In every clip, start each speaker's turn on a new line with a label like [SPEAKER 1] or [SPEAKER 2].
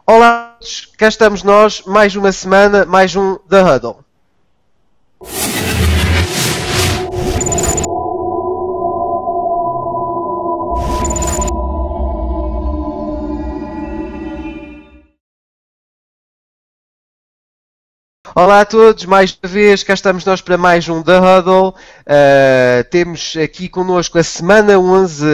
[SPEAKER 1] Olá a todos, cá estamos nós, mais uma semana, mais um The Huddle. Olá a todos, mais uma vez, cá estamos nós para mais um The Huddle. Temos aqui connosco a semana 11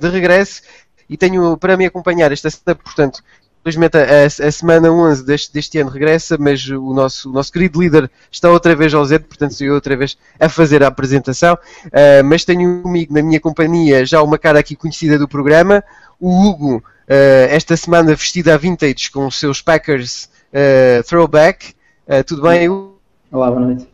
[SPEAKER 1] de regresso e tenho para me acompanhar esta semana, portanto, infelizmente a semana 11 deste ano regressa, mas o nosso querido líder está outra vez ausente, portanto sou eu outra vez a fazer a apresentação. Mas tenho comigo na minha companhia já uma cara aqui conhecida do programa, o Hugo, esta semana vestido à vintage com os seus Packers throwback. Tudo bem, Hugo?
[SPEAKER 2] Olá, boa noite.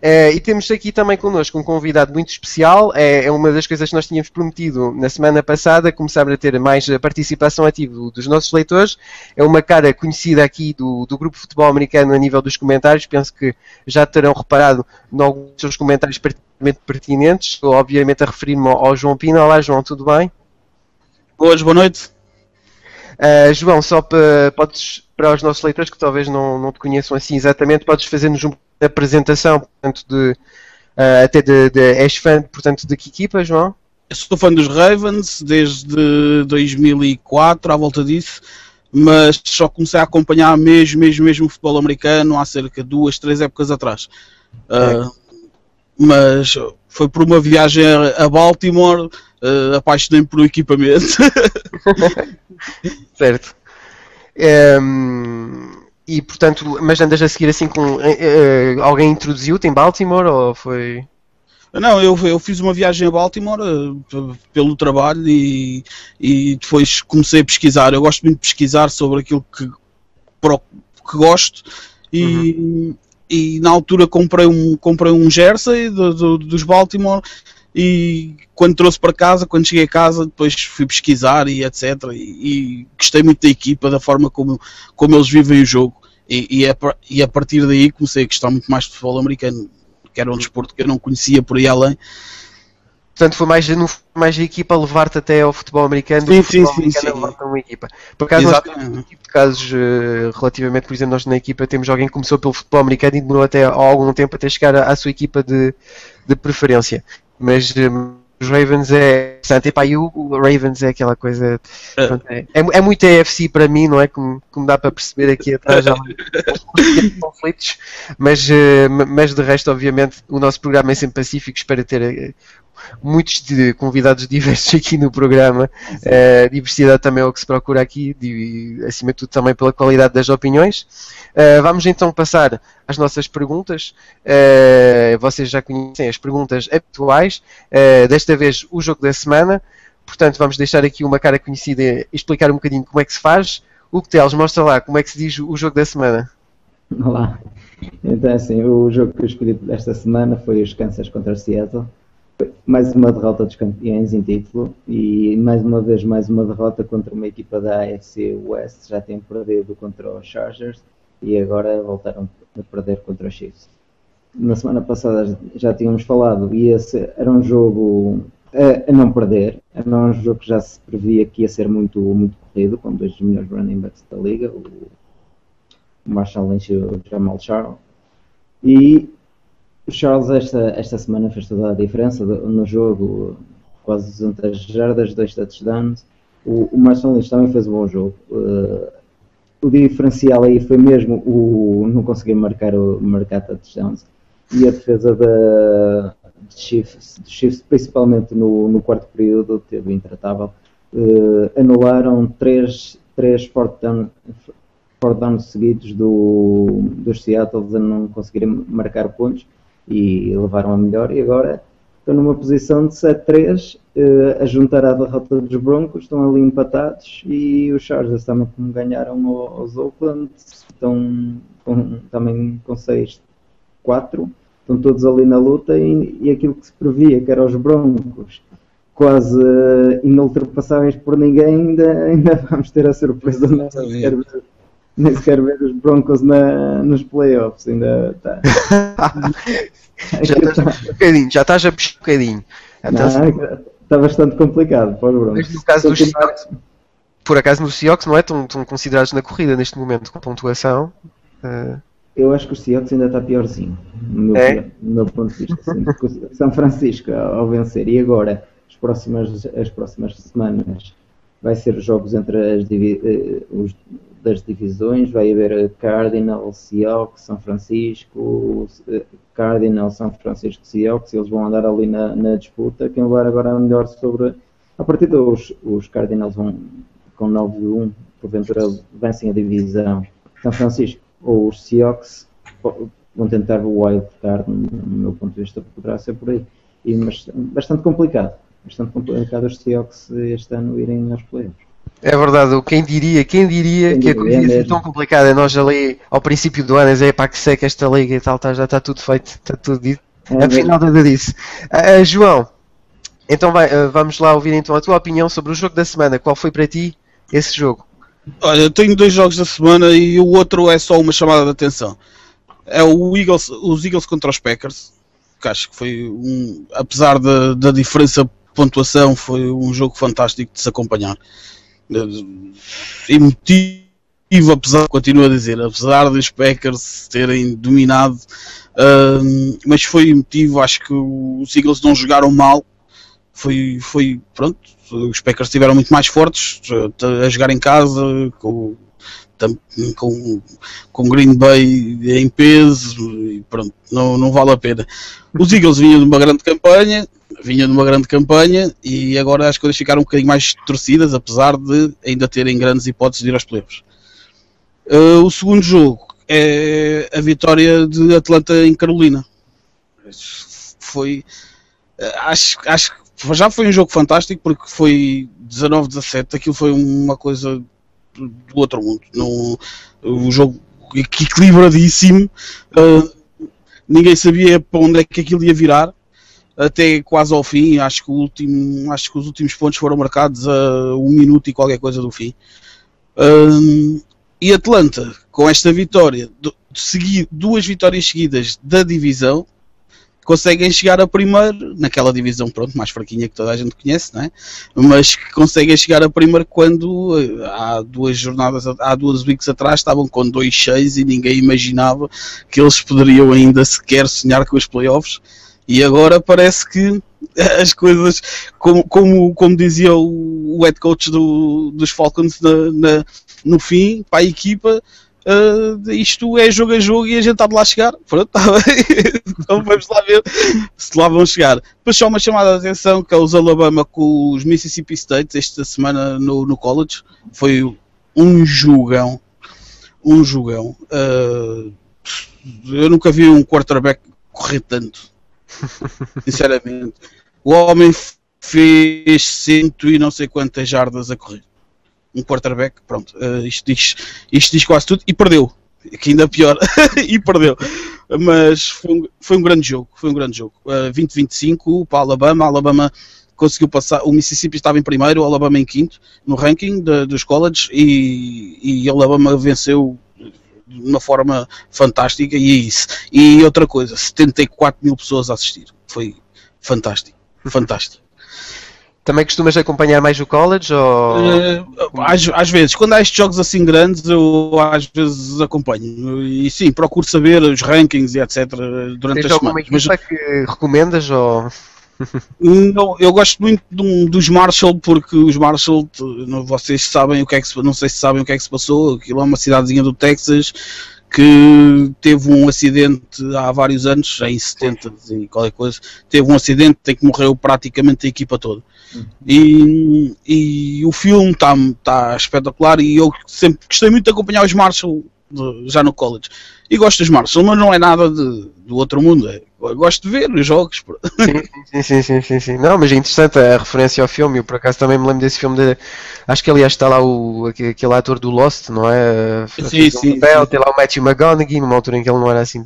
[SPEAKER 1] E temos aqui também connosco um convidado muito especial. É uma das coisas que nós tínhamos prometido na semana passada, começar a ter mais participação ativa dos nossos leitores. É uma cara conhecida aqui do grupo futebol americano a nível dos comentários. Penso que já terão reparado em alguns dos seus comentários particularmente pertinentes. Estou obviamente a referir-me ao João Pina. Olá, João, tudo bem?
[SPEAKER 3] Boa noite.
[SPEAKER 1] João, só para os nossos leitores que talvez não te conheçam assim exatamente, podes fazer-nos uma apresentação, portanto, és fã, portanto, de que equipa, João?
[SPEAKER 3] Eu sou fã dos Ravens desde 2004, à volta disso, mas só comecei a acompanhar mesmo o futebol americano há cerca de 2-3 épocas atrás. Mas foi por uma viagem a Baltimore, apaixonei-me por um equipamento.
[SPEAKER 1] Certo. E portanto, mas andas a seguir assim com alguém introduziu-te em Baltimore ou foi?
[SPEAKER 3] Não, eu fiz uma viagem a Baltimore pelo trabalho e depois comecei a pesquisar. Eu gosto muito de pesquisar sobre aquilo que gosto e na altura comprei um jersey dos Baltimore. E quando trouxe para casa, quando cheguei a casa, depois fui pesquisar e etc. E gostei muito da equipa, da forma como eles vivem o jogo. E a partir daí comecei a gostar muito mais de futebol americano, que era um desporto que eu não conhecia por aí além.
[SPEAKER 1] Portanto, foi mais a equipa a levar-te até ao futebol americano do que o futebol americano a levar-te a uma equipa. Por acaso, nós temos um tipo de casos, relativamente, por exemplo, nós na equipa temos alguém que começou pelo futebol americano e demorou até algum tempo até chegar à sua equipa de preferência. Mas os Ravens é bastante. E o Ravens é aquela coisa. Pronto, é muito AFC para mim, não é? Como dá para perceber aqui atrás já conflitos. Mas de resto, obviamente, o nosso programa é sempre pacífico. Espero ter muitos convidados diversos aqui no programa. Diversidade também é o que se procura aqui, acima de tudo também pela qualidade das opiniões. Vamos então passar às nossas perguntas. Vocês já conhecem as perguntas habituais. Desta vez o jogo da semana. Portanto, vamos deixar aqui uma cara conhecida e explicar um bocadinho como é que se faz. Hugo Teles, mostra lá como é que se diz o jogo da semana.
[SPEAKER 2] Olá. Então, assim, o jogo que eu escolhi desta semana foi os Kansas contra Seattle. Mais uma derrota dos campeões em título e mais uma vez mais uma derrota contra uma equipa da AFC West. Já tinham perdido contra os Chargers e agora voltaram a perder contra os Chiefs. Na semana passada já tínhamos falado e esse era um jogo a não perder. Era um jogo que já se previa que ia ser muito corrido, com dois dos melhores running backs da liga, o Marshall Lynch e o Jamal Charles. E o Charles esta semana fez toda a diferença no jogo, quase 200 jardas, 2 touchdowns. O Marshall Lynch também fez um bom jogo. O diferencial aí foi mesmo o não conseguir marcar touchdowns. E a defesa dos Chiefs, principalmente no quarto período, teve intratável. Anularam 3 fourth downs seguidos dos Seattle a não conseguirem marcar pontos. E levaram a melhor e agora estão numa posição de 7-3 a juntar à derrota dos Broncos, estão ali empatados e os Chargers também como ganharam aos Oakland, estão também com 6-4, estão todos ali na luta e aquilo que se previa, que eram os Broncos quase inultrapassáveis por ninguém, ainda vamos ter a surpresa de nem sequer ver os Broncos nos playoffs, ainda está.
[SPEAKER 1] Já estás a puxar um bocadinho.
[SPEAKER 2] Está bastante complicado para os Broncos.
[SPEAKER 1] Mas no caso dos por acaso no Seahawks não é tão considerados na corrida neste momento, com pontuação.
[SPEAKER 2] Eu acho que o Seahawks ainda está piorzinho, no meu ponto de vista. Assim, porque São Francisco ao vencer, e agora as próximas semanas vai ser os jogos entre das divisões, vai haver Cardinals, Seahawks, São Francisco, Cardinals, São Francisco, Seahawks, eles vão andar ali na disputa. Quem levar agora a melhor sobre... A partir dos Cardinals vão com 9-1, porventura vencem a divisão. São Francisco ou os Seahawks vão tentar o wild card, no meu ponto de vista, poderá ser por aí. Mas bastante complicado os Seahawks este ano irem aos playoffs.
[SPEAKER 1] É verdade, quem diria que a coisa ia ser tão complicada. Nós ali ao princípio do ano, pá, que seca esta liga e tal, já está tudo feito, está tudo dito. Afinal, nada disso. João, então vamos lá ouvir então a tua opinião sobre o jogo da semana. Qual foi para ti esse jogo?
[SPEAKER 3] Olha, eu tenho 2 jogos da semana e o outro é só uma chamada de atenção. É os Eagles contra os Packers, que acho que foi apesar da diferença de pontuação, foi um jogo fantástico de se acompanhar. Emotivo, continuo a dizer, apesar dos Packers terem dominado, mas foi emotivo. Acho que os Eagles não jogaram mal. Pronto, os Packers estiveram muito mais fortes a jogar em casa, com Green Bay em peso, e pronto, não vale a pena. Os Eagles vinham de uma grande campanha e agora as coisas ficaram um bocadinho mais torcidas, apesar de ainda terem grandes hipóteses de ir aos playoffs. O segundo jogo é a vitória de Atlanta em Carolina. Acho que já foi um jogo fantástico, porque foi 19-17, aquilo foi uma coisa do outro mundo. O jogo equilibradíssimo, ninguém sabia para onde é que aquilo ia virar, até quase ao fim. Acho que os últimos pontos foram marcados a 1 minuto e qualquer coisa do fim. E Atlanta, com esta vitória, 2 vitórias seguidas da divisão, conseguem chegar a primeiro, naquela divisão, pronto, mais fraquinha que toda a gente conhece, não é? Mas que conseguem chegar a primeiro quando há 2 weeks atrás estavam com 2-6 e ninguém imaginava que eles poderiam ainda sequer sonhar com os playoffs. E agora parece que as coisas, como dizia o head coach dos Falcons no fim, para a equipa, isto é jogo a jogo e a gente está de lá chegar. Pronto, tá bem. Então vamos lá ver se lá vão chegar. Depois só uma chamada de atenção, que é os Alabama com os Mississippi State esta semana no college. Foi um jogão. Eu nunca vi um quarterback correr tanto, sinceramente. O homem fez 100 e não sei quantas jardas a correr. Um quarterback, pronto, isto diz quase tudo, e perdeu, que ainda pior, e perdeu. Mas foi um grande jogo, 20-25 para a Alabama conseguiu passar. O Mississippi estava em primeiro, o Alabama em quinto no ranking dos colleges, e a Alabama venceu de uma forma fantástica, e é isso. E outra coisa, 74 mil pessoas a assistir, foi fantástico.
[SPEAKER 1] Também costumas acompanhar mais o college? Ou...
[SPEAKER 3] Às vezes, quando há estes jogos assim grandes, eu às vezes acompanho. E sim, procuro saber os rankings e etc. durante as semanas.
[SPEAKER 1] Mas que recomendas? Ou...
[SPEAKER 3] Não, eu gosto muito dos Marshall, porque os Marshall, vocês sabem não sei se sabem o que é que se passou. Aquilo é uma cidadezinha do Texas que teve um acidente há vários anos, em 70 e qualquer coisa, teve um acidente em que morreu praticamente a equipa toda. E o filme está espetacular, e eu sempre gostei muito de acompanhar os Marshall já no college. E gosto dos Marshall, mas não é nada do outro mundo. Eu gosto de ver os jogos.
[SPEAKER 1] Sim. Não, mas é interessante a referência ao filme. Eu por acaso também me lembro desse filme. Acho que aliás está lá aquele ator do Lost, não é?
[SPEAKER 3] Sim.
[SPEAKER 1] Tem lá o Matthew McConaughey, numa altura em que ele não era assim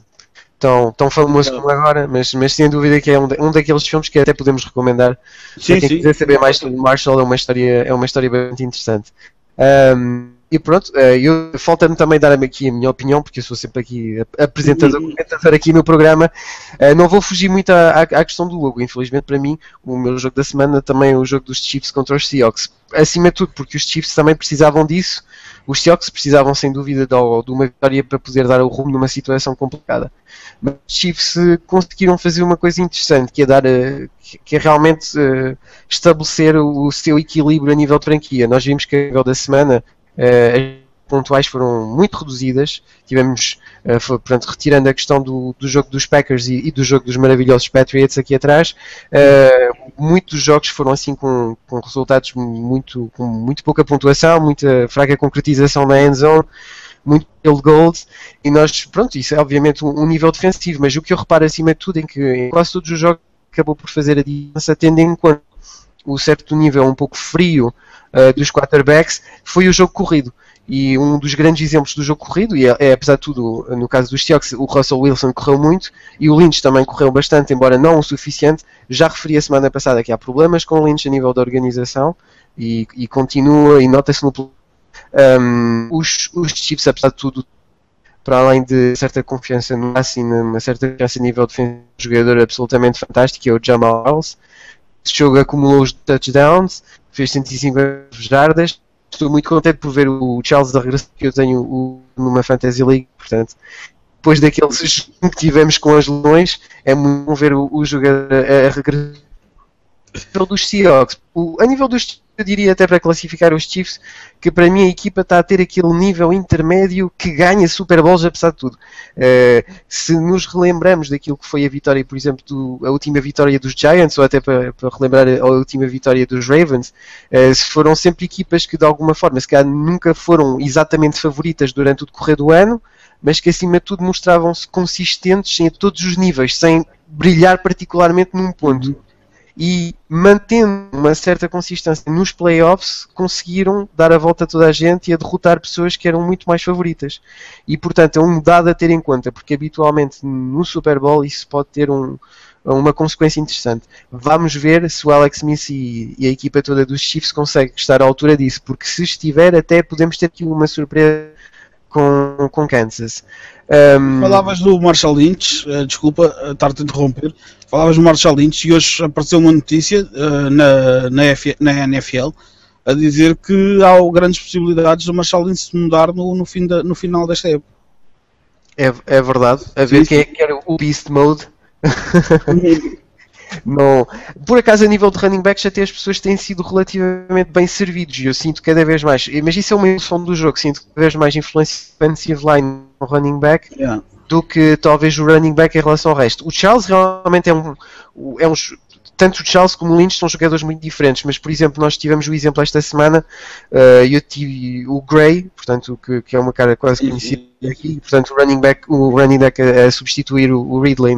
[SPEAKER 1] tão famoso como agora, mas sem dúvida que é um daqueles filmes que até podemos recomendar. Para quem quiser saber mais sobre o Marshall, é uma história bastante interessante. E pronto, falta-me também dar aqui a minha opinião, porque eu sou sempre aqui apresentador, comentador aqui no programa. Não vou fugir muito à questão do logo. Infelizmente, para mim, o meu jogo da semana também é o jogo dos Chiefs contra os Seahawks. Acima de tudo, porque os Chiefs também precisavam disso. Os Seahawks precisavam, sem dúvida, de uma vitória para poder dar o rumo numa situação complicada. Mas os Chiefs conseguiram fazer uma coisa interessante, que é realmente estabelecer o seu equilíbrio a nível de franquia. Nós vimos que a nível da semana as pontuais foram muito reduzidas. Tivemos, portanto, retirando a questão do jogo dos Packers e do jogo dos maravilhosos Patriots aqui atrás, muitos jogos foram assim com resultados com muito pouca pontuação, muita fraca concretização na end zone, muito field goals, e nós, pronto, isso é obviamente um nível defensivo, mas o que eu reparo acima de tudo é que em quase todos os jogos acabou por fazer a diferença, tendo em conta o certo nível um pouco frio dos quarterbacks, foi o jogo corrido. E um dos grandes exemplos do jogo corrido, e apesar de tudo, no caso dos Seahawks, o Russell Wilson correu muito, e o Lynch também correu bastante, embora não o suficiente. Já referi a semana passada que há problemas com o Lynch a nível da organização, e continua, e nota-se no os Chiefs, apesar de tudo, para além de certa confiança no Lassie, uma certa confiança a nível defensivo, um jogador absolutamente fantástico, que é o Jamal Charles. Este jogo acumulou os touchdowns, fez 150 jardas. Estou muito contente por ver o Charles da regresso, que eu tenho numa Fantasy League. Portanto, depois daqueles que tivemos com as lesões, é muito bom ver o jogador a regressar. Dos Seahawks, a nível dos, eu diria até para classificar os Chiefs, que para mim a equipa está a ter aquele nível intermédio que ganha Super Bowls apesar de tudo. Se nos relembramos daquilo que foi a vitória, por exemplo, a última vitória dos Giants, ou até para relembrar a última vitória dos Ravens, foram sempre equipas que de alguma forma se calhar nunca foram exatamente favoritas durante o decorrer do ano, mas que acima de tudo mostravam-se consistentes em todos os níveis, sem brilhar particularmente num ponto. E mantendo uma certa consistência nos playoffs, conseguiram dar a volta a toda a gente e a derrotar pessoas que eram muito mais favoritas. E portanto é um dado a ter em conta, porque habitualmente no Super Bowl isso pode ter uma consequência interessante. Vamos ver se o Alex Smith e a equipa toda dos Chiefs consegue estar à altura disso, porque se estiver até podemos ter aqui uma surpresa com Kansas.
[SPEAKER 3] Falavas do Marshall Lynch, desculpa estar-te a interromper. Falavas do Marshall Lynch e hoje apareceu uma notícia na NFL a dizer que há grandes possibilidades do Marshall Lynch se mudar no final desta época.
[SPEAKER 1] É verdade. A ver quem é que era o Beast Mode. Não. Por acaso, a nível de running backs, até as pessoas têm sido relativamente bem servidos e eu sinto cada vez mais, mas isso é uma ilusão do jogo, sinto cada vez mais influência defensive line no running back do que talvez o running back em relação ao resto. O Charles realmente tanto o Charles como o Lynch são jogadores muito diferentes, mas por exemplo nós tivemos o exemplo esta semana, eu tive o Gray, portanto, que é uma cara quase conhecida aqui, portanto o running back a substituir o Ridley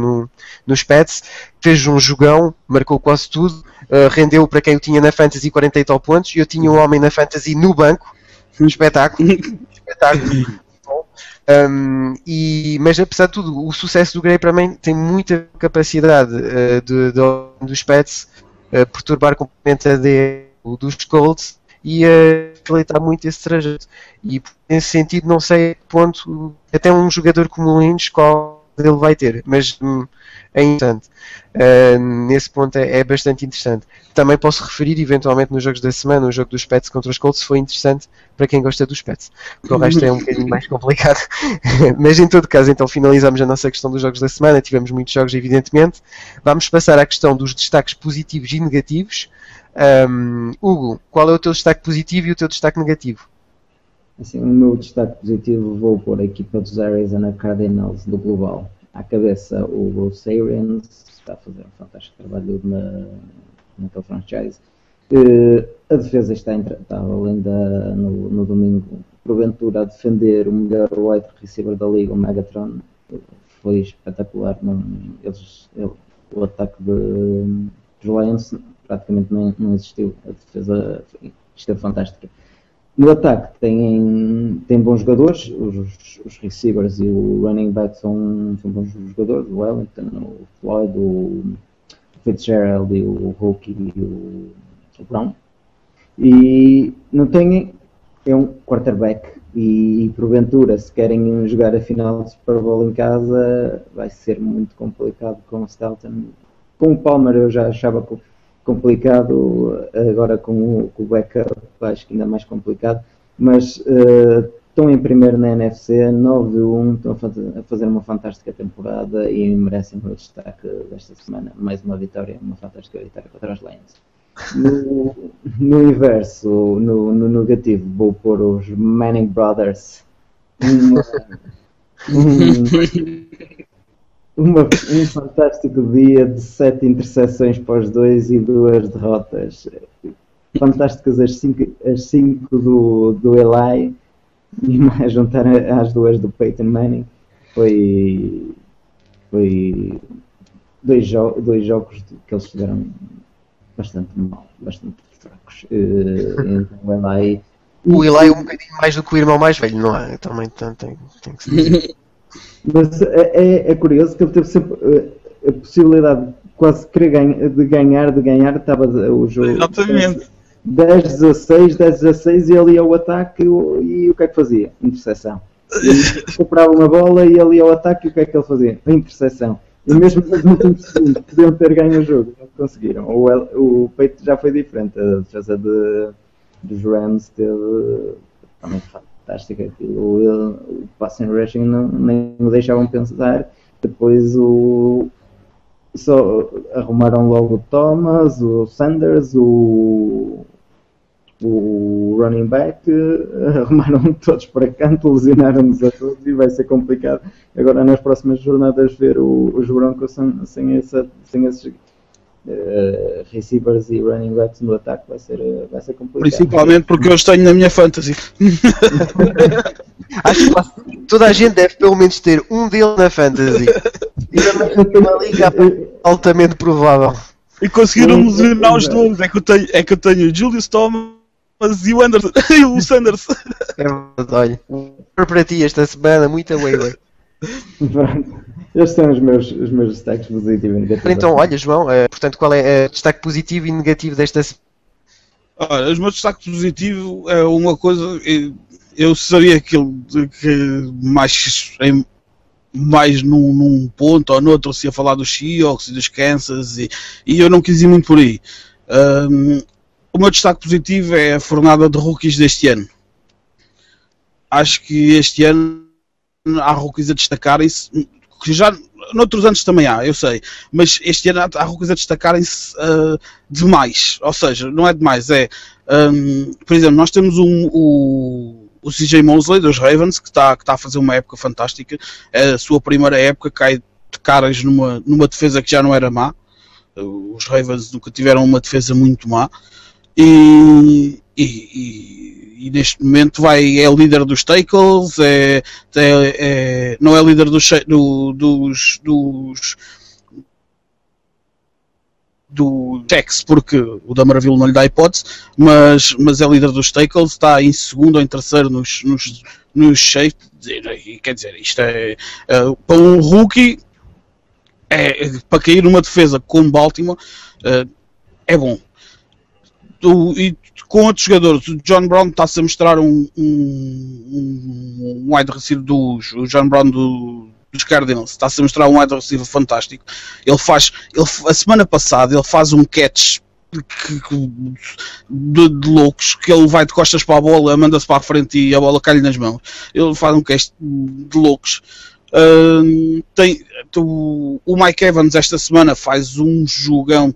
[SPEAKER 1] nos Pets, fez um jogão, marcou quase tudo, rendeu para quem o tinha na Fantasy 40 e tal pontos, eu tinha o homem na Fantasy no banco, um espetáculo. Mas apesar de tudo, o sucesso do Gray para mim tem muita capacidade dos Pets perturbar completamente a D dos Colts e facilitar muito esse trajeto. E nesse sentido, não sei a que ponto até um jogador como o Lynch qual ele vai ter, mas é interessante. Nesse ponto é bastante interessante. Também posso referir eventualmente nos jogos da semana, o jogo dos Pets contra os Colts foi interessante para quem gosta dos Pets, porque o resto é um bocadinho mais complicado. Mas em todo caso, então finalizamos a nossa questão dos jogos da semana, tivemos muitos jogos evidentemente. Vamos passar à questão dos destaques positivos e negativos. Hugo, qual é o teu destaque positivo e o teu destaque negativo?
[SPEAKER 2] Assim, o meu destaque positivo vou pôr a equipa dos Arizona Cardinals do Global. À cabeça o Bruce Arians, está a fazer um fantástico trabalho naquele franchise. A defesa está linda no domingo, porventura a defender o melhor wide receiver da liga, o Megatron. Foi espetacular. O ataque dos Lions praticamente não existiu. A defesa esteve fantástica. No ataque tem bons jogadores, os receivers e o running back são bons jogadores, o Wellington, o Floyd, o Fitzgerald e o Rookie e o Brown. E não tem é um quarterback e porventura, se querem jogar a final de Super Bowl em casa, vai ser muito complicado com o Stalton. Com o Palmer eu já achava complicado, agora com o backup acho que ainda mais complicado, mas estão em primeiro na NFC, 9-1, estão a fazer uma fantástica temporada e merecem o destaque desta semana. Mais uma vitória, uma fantástica vitória contra os Lions. No inverso, no negativo, vou pôr os Manning Brothers. Um fantástico dia de 7 interseções para os dois e 2 derrotas. Fantásticas as 5 do Eli e mais juntar às 2 do Peyton Manning. Foi 2 jogos que eles fizeram bastante mal, bastante fracos. Então o Eli...
[SPEAKER 1] O Eli é um bocadinho mais do que o irmão mais velho, não é? Também tem que se dizer.
[SPEAKER 2] Mas é curioso que ele teve sempre a possibilidade quase de ganhar, estava o jogo.
[SPEAKER 3] Exatamente.
[SPEAKER 2] 10-16 e ele ia ao ataque e o que é que fazia? Interseção. Comprava uma bola e ele ia ao ataque e o que é que ele fazia? Interseção. E mesmo nos últimos segundos podiam ter ganho o jogo, não conseguiram. O peito já foi diferente, a defesa dos Rams teve também fantástica. O passing rushing nem me deixavam pensar. Depois só arrumaram logo o Thomas, o Sanders, o running back, arrumaram todos para canto, lesionaram-nos a todos e vai ser complicado agora nas próximas jornadas ver os Broncos sem esses receivers e running backs no ataque, vai ser complicado.
[SPEAKER 3] Principalmente porque eu os tenho na minha fantasy.
[SPEAKER 1] Acho que toda a gente deve pelo menos ter um dele na fantasy. E também uma liga altamente provável.
[SPEAKER 3] E conseguiram lesionar os dois. É que eu tenho o Julius Thomas e o Anderson e o Sanders.
[SPEAKER 1] É verdade, olha. Para ti esta semana, muita waiver.
[SPEAKER 2] Estes são os meus destaques positivos e negativos.
[SPEAKER 1] Então, olha, João, portanto, qual é o destaque positivo e negativo desta semana?
[SPEAKER 3] Olha, os meus destaques positivos é uma coisa. Eu seria aquilo que mais num ponto ou noutro se ia falar dos Seahawks e dos Kansas e eu não quis ir muito por aí. O meu destaque positivo é a fornada de rookies deste ano. Acho que este ano há rookies a destacarem-se, que já noutros anos também há, eu sei, mas este ano há rookies a destacarem-se demais, ou seja, não é demais, por exemplo, nós temos o CJ Mosley dos Ravens, que está a fazer uma época fantástica, é a sua primeira época, cai de caras numa defesa que já não era má, os Ravens nunca tiveram uma defesa muito má, e neste momento é líder dos tackles, não é líder dos checks porque o Damarville não lhe dá hipótese, mas é líder dos tackles, está em segundo ou em terceiro nos safety, e quer dizer, isto para um rookie, para cair numa defesa como Baltimore, é bom. E com outros jogadores, o John Brown está-se a mostrar um wide receiver o John Brown dos Cardinals, está-se a mostrar um wide receiver fantástico. A semana passada ele faz um catch de loucos, que ele vai de costas para a bola, manda-se para a frente e a bola cai-lhe nas mãos. Ele faz um catch de loucos. O Mike Evans esta semana faz um jogão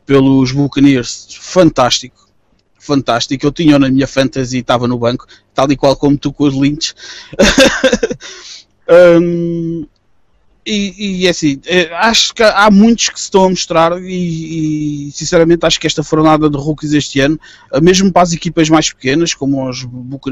[SPEAKER 3] pelos Buccaneers, fantástico. Eu tinha na minha fantasy e estava no banco, tal e qual como tu com os Lynch. E assim, acho que há muitos que se estão a mostrar e sinceramente acho que esta fornada de rookies este ano, mesmo para as equipas mais pequenas, como as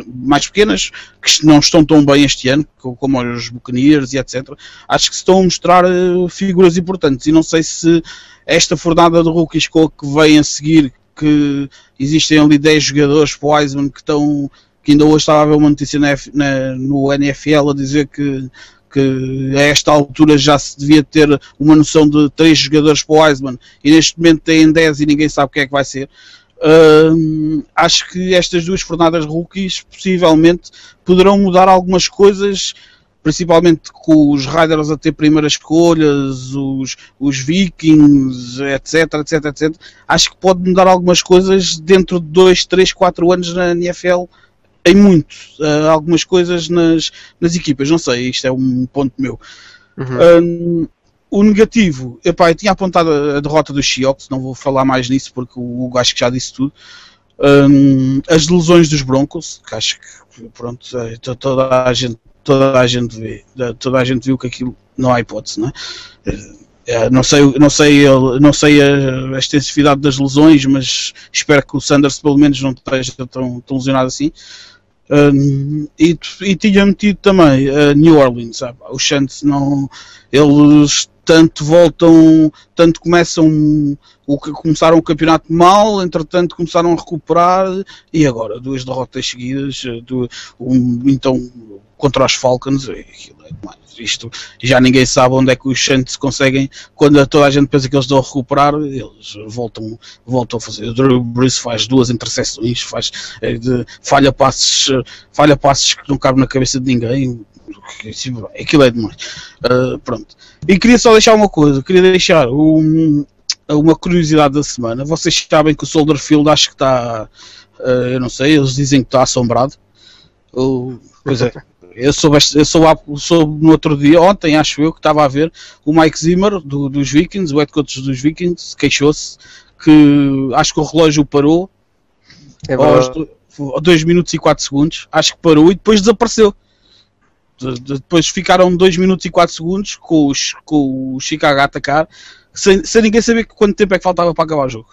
[SPEAKER 3] mais pequenas, que não estão tão bem este ano, como os Buccaneers e etc., acho que se estão a mostrar figuras importantes e não sei se esta fornada de rookies que vem a seguir, que existem ali 10 jogadores para o Heisman que ainda hoje estava a ver uma notícia no NFL a dizer que a esta altura já se devia ter uma noção de 3 jogadores para o Heisman e neste momento têm 10 e ninguém sabe quem é que vai ser. Acho que estas 2 jornadas rookies possivelmente poderão mudar algumas coisas, principalmente com os Raiders a ter primeiras escolhas, os Vikings, etc. Acho que pode mudar algumas coisas dentro de 2, 3, 4 anos na NFL, em muito. Algumas coisas nas equipas, não sei, isto é um ponto meu. O negativo, eu tinha apontado a derrota dos Seahawks, não vou falar mais nisso porque o gajo que já disse tudo. As lesões dos Broncos, que acho que pronto, toda a gente viu que aquilo não há hipótese, não é? Não sei a extensividade das lesões, mas espero que o Sanders pelo menos não esteja tão lesionado assim. E tinha metido também New Orleans, sabe? Os Saints não, eles tanto começaram o campeonato mal, entretanto começaram a recuperar e agora 2 derrotas seguidas, então contra os Falcons, aquilo é demais. Isto já ninguém sabe onde é que os Saints conseguem, quando toda a gente pensa que eles estão a recuperar, eles voltam a fazer. O Drew Brees faz 2 interseções, falha passes que não cabem na cabeça de ninguém. Aquilo é demais. Pronto. E queria só deixar uma coisa, uma curiosidade da semana. Vocês sabem que o Soldier Field acho que está, eu não sei, eles dizem que está assombrado. Pois é. Eu soube no outro dia, ontem acho eu, que estava a ver o Mike Zimmer dos Vikings, o head coach dos Vikings, queixou-se que acho que o relógio parou aos 2 minutos e 4 segundos, acho que parou e depois desapareceu. Depois ficaram 2 minutos e 4 segundos com o Chicago a atacar, sem ninguém saber quanto tempo é que faltava para acabar o jogo.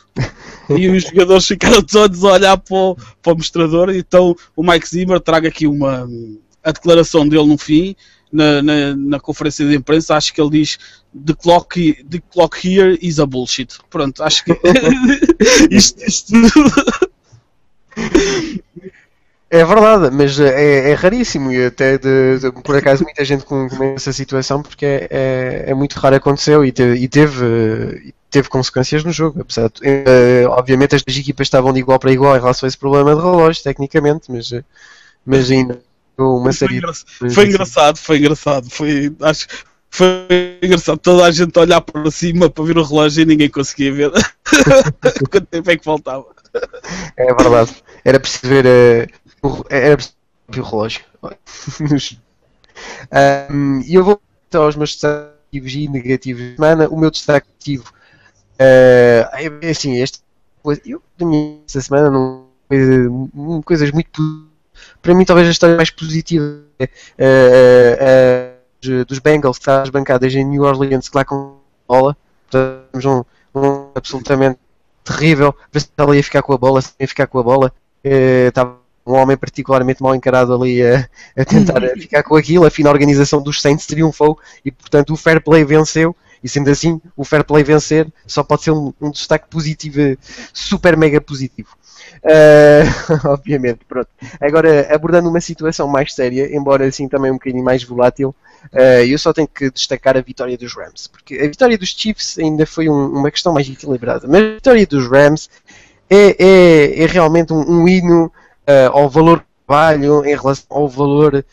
[SPEAKER 3] E os jogadores ficaram todos a olhar para o mostrador. Então o Mike Zimmer traga aqui a declaração dele no fim, na conferência de imprensa. Acho que ele diz the clock here is a bullshit. Pronto, acho que isto
[SPEAKER 1] é verdade, mas é raríssimo e até por acaso muita gente com essa situação, porque é muito raro, aconteceu e teve consequências no jogo. Apesar de, obviamente as equipas estavam de igual para igual em relação a esse problema de relógio, tecnicamente, mas ainda uma série.
[SPEAKER 3] Foi engraçado. Acho que foi engraçado toda a gente olhar para cima para ver o relógio e ninguém conseguia ver quanto tempo é que faltava.
[SPEAKER 1] É verdade, era preciso ver. Era preciso ver o relógio. E eu vou aos meus destaques e negativos de semana. O meu destaque negativo é assim, eu esta semana não coisas muito, para mim talvez a história mais positiva dos Bengals, que está às bancadas em New Orleans, que lá com a bola, temos um absolutamente terrível, ver se ela ia ficar com a bola, se ia ficar com a bola, estava um homem particularmente mal encarado ali a tentar ficar com aquilo. Afinal a organização dos Saints triunfou e portanto o fair play venceu, e sendo assim o fair play vencer só pode ser um destaque positivo, super mega positivo. Obviamente, pronto. Agora, abordando uma situação mais séria, embora assim também um bocadinho mais volátil, eu só tenho que destacar a vitória dos Rams, porque a vitória dos Chiefs ainda foi uma questão mais equilibrada, mas a vitória dos Rams é realmente um hino ao valor do trabalho em relação ao valor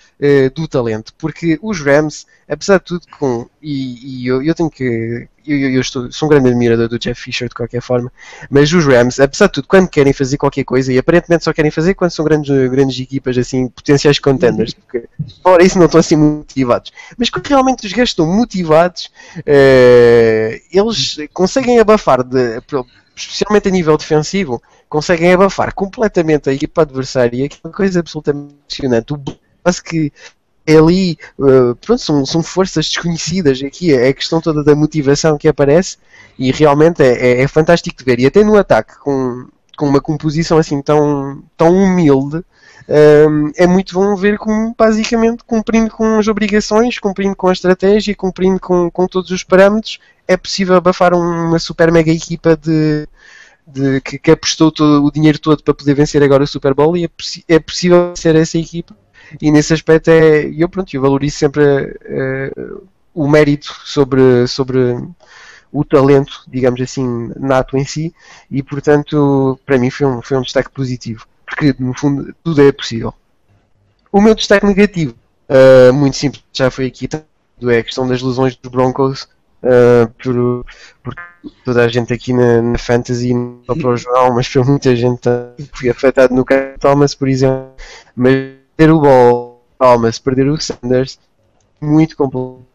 [SPEAKER 1] do talento, porque os Rams, apesar de tudo, eu tenho que... sou um grande admirador do Jeff Fisher de qualquer forma, mas os Rams, apesar de tudo, quando querem fazer qualquer coisa, e aparentemente só querem fazer quando são grandes equipas, assim, potenciais contenders, porque fora isso não estão assim motivados, mas quando realmente os gajos estão motivados, eles conseguem abafar, especialmente a nível defensivo, conseguem abafar completamente a equipa adversária, que é uma coisa absolutamente impressionante. Quase que ali, pronto, são forças desconhecidas aqui, é a questão toda da motivação que aparece, e realmente é fantástico de ver. E até no ataque, com uma composição assim tão humilde, é muito bom ver como basicamente cumprindo com as obrigações, cumprindo com a estratégia, cumprindo com todos os parâmetros, é possível abafar uma super mega equipa que apostou o dinheiro todo para poder vencer agora o Super Bowl, e é possível ser essa equipa. E nesse aspecto eu valorizo sempre o mérito sobre o talento, digamos assim, nato em si, e portanto, para mim foi um destaque positivo, porque no fundo tudo é possível. O meu destaque negativo, muito simples, já foi aqui, é a questão das lesões dos Broncos, porque toda a gente aqui na Fantasy, não só para o João, mas para muita gente foi afetado no caso Thomas, por exemplo, mas perder o Ball, Thomas, perder o Sanders, muito complicado.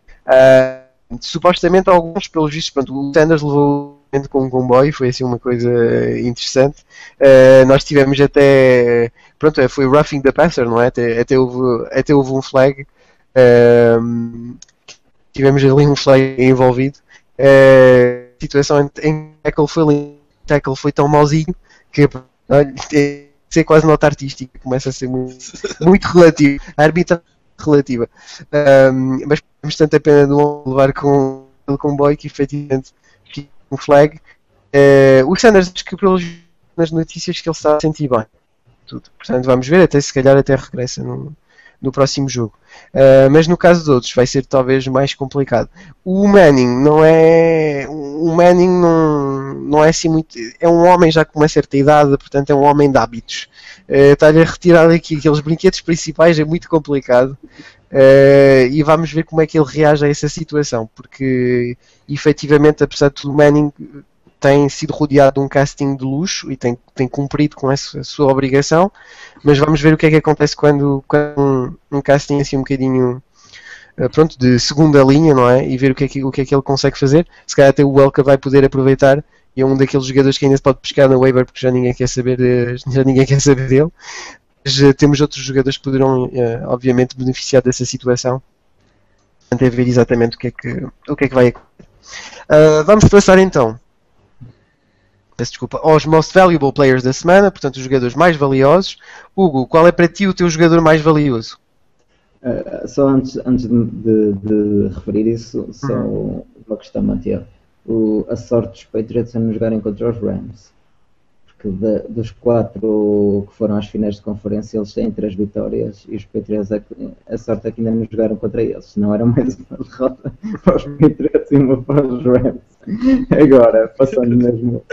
[SPEAKER 1] Supostamente alguns, pelos vistos, pronto, o Sanders levou com um comboio, foi assim uma coisa interessante. Nós tivemos até, pronto, foi roughing the passer, não é? Até houve um flag. Tivemos ali um flag envolvido. Situação em que tackle foi tão mauzinho que ser quase nota artística, começa a ser muito relativo. A arbitragem relativa. Mas temos tanta pena de não levar com o comboio que efetivamente fica um flag. O Sanders diz que nas notícias que ele está a sentir bem. Tudo. Portanto, vamos ver, até se calhar até regressa no próximo jogo. Mas no caso de outros vai ser talvez mais complicado. O Manning não é assim muito, é um homem já com uma certa idade, portanto é um homem de hábitos. Está-lhe a retirar aqui aqueles brinquedos principais, é muito complicado. E vamos ver como é que ele reage a essa situação, porque efetivamente, apesar de tudo, o Manning tem sido rodeado de um casting de luxo e tem cumprido com essa sua obrigação, mas vamos ver o que é que acontece quando um casting assim um bocadinho pronto, de segunda linha, não é? E ver o que é que ele consegue fazer. Se calhar até o Welker vai poder aproveitar e é um daqueles jogadores que ainda se pode pescar na waiver porque já ninguém quer saber dele. Mas temos outros jogadores que poderão obviamente beneficiar dessa situação. Portanto, é ver exatamente o que é que vai acontecer. Vamos passar então, peço desculpa, aos Most Valuable Players da semana, portanto os jogadores mais valiosos. Hugo, qual é para ti o teu jogador mais valioso?
[SPEAKER 2] Só antes de referir isso, só uma questão, Matias. A sorte dos Patriots é não jogarem contra os Rams. Porque dos 4 que foram às finais de conferência, eles têm 3 vitórias e os Patriots, a sorte é que ainda não jogaram contra eles. Senão era mais uma derrota para os Patriots e uma para os Rams. Agora, passando mesmo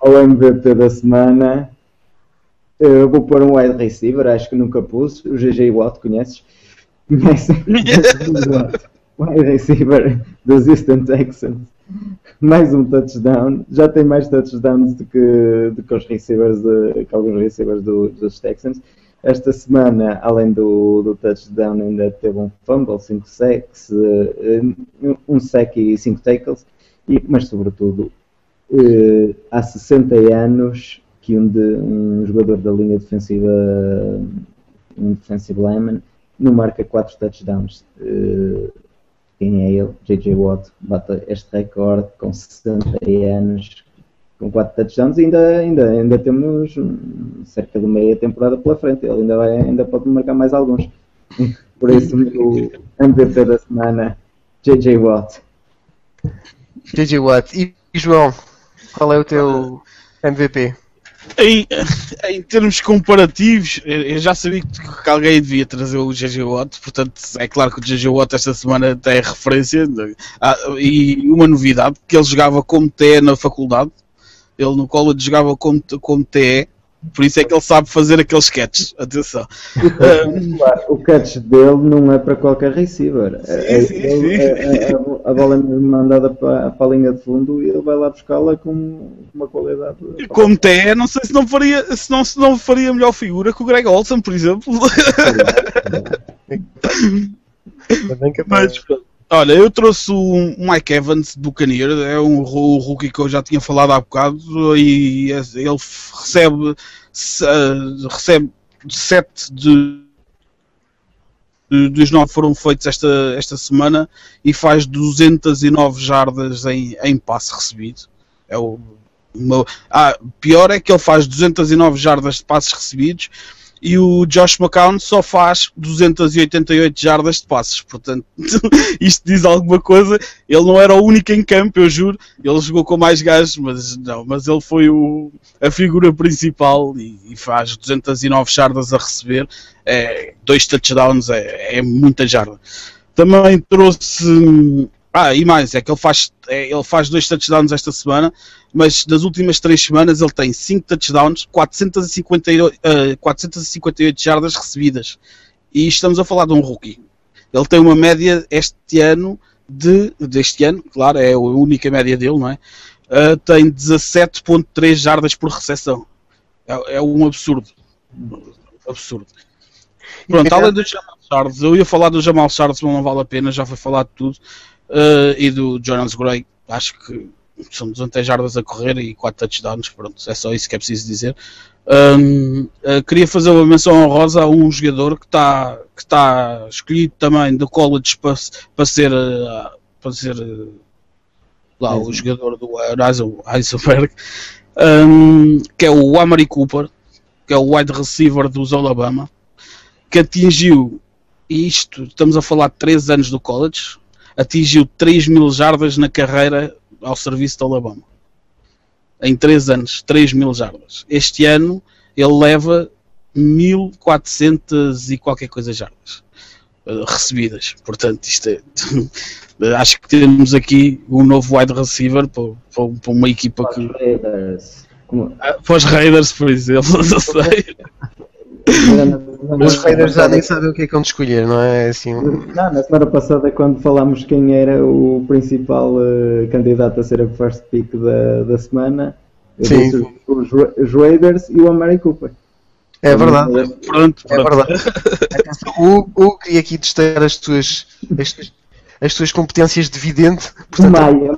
[SPEAKER 2] ao MVP da semana, eu vou pôr um wide receiver, acho que nunca pus, o J.J. Watt, conheces? Wide receiver dos Houston Texans, mais um touchdown, já tem mais touchdowns do que os receivers, que alguns receivers dos Texans. Esta semana, além do touchdown, ainda teve um fumble, 5 sacks, um sack e 5 tackles, mas sobretudo há 60 anos que um jogador da linha defensiva, um defensive lineman, não marca 4 touchdowns. Quem é ele? J.J. Watt bate este recorde com 60 anos, com 4 touchdowns, e ainda temos cerca de meia temporada pela frente. Ele ainda pode marcar mais alguns. Por isso, o MVP da semana, J.J. Watt.
[SPEAKER 1] J.J. Watt. E João, qual é o teu MVP?
[SPEAKER 3] Em termos comparativos, eu já sabia que alguém devia trazer o J.J. Watt, portanto é claro que o J.J. Watt esta semana tem referência, e uma novidade, que ele jogava como TE na faculdade, ele no college jogava como TE, por isso é que ele sabe fazer aqueles sketches, atenção.
[SPEAKER 2] Claro, o catch dele não é para qualquer receiver. A bola é mesmo mandada para a linha de fundo e ele vai lá buscá-la com uma qualidade.
[SPEAKER 3] Como TE, não sei se não faria melhor figura que o Greg Olsen, por exemplo. Mas, olha, eu trouxe o Mike Evans do Buccaneer, é o rookie que eu já tinha falado há bocado, e ele recebe 7 dos 9 foram feitos esta semana e faz 209 jardas em passe recebido. Pior é que ele faz 209 jardas de passes recebidos e o Josh McCown só faz 288 jardas de passes, portanto isto diz alguma coisa. Ele não era o único em campo, eu juro, ele jogou com mais gajos, mas ele foi a figura principal e faz 209 jardas a receber, 2 touchdowns, é muita jarda. Também trouxe E mais, é que ele faz 2 touchdowns esta semana, mas das últimas 3 semanas ele tem 5 touchdowns, 458 jardas recebidas. E estamos a falar de um rookie. Ele tem uma média deste ano, claro, é a única média dele, não é? Tem 17.3 jardas por recepção. É um absurdo. Absurdo. Pronto, além do Jamal Charles, eu ia falar do Jamal Charles, mas não vale a pena, já foi falado de tudo. E do Jonas Gray, acho que são 200 jardas a correr e 4 touchdowns, pronto, é só isso que é preciso dizer. Queria fazer uma menção honrosa a um jogador que está escolhido também do college para ser lá o jogador do Heisenberg, que é o Amari Cooper, que é o wide receiver dos Alabama, que atingiu, isto estamos a falar de 3 anos do college, atingiu 3.000 jardas na carreira ao serviço do Alabama. Em 3 anos, 3.000 jardas. Este ano ele leva 1.400 e qualquer coisa jardas recebidas. Portanto, isto acho que temos aqui um novo wide receiver para uma equipa que... Para os Raiders, por exemplo, não sei.
[SPEAKER 1] Os Raiders já nem sabem o que é que vão escolher, não é? Assim...
[SPEAKER 2] Não, na semana passada, quando falámos quem era o principal candidato a ser a first pick da semana, eu disse os Raiders e o Amari Cooper.
[SPEAKER 1] É verdade.
[SPEAKER 3] Pronto.
[SPEAKER 1] É verdade. O queria aqui destacar as tuas competências de vidente. Portanto,
[SPEAKER 2] Maia.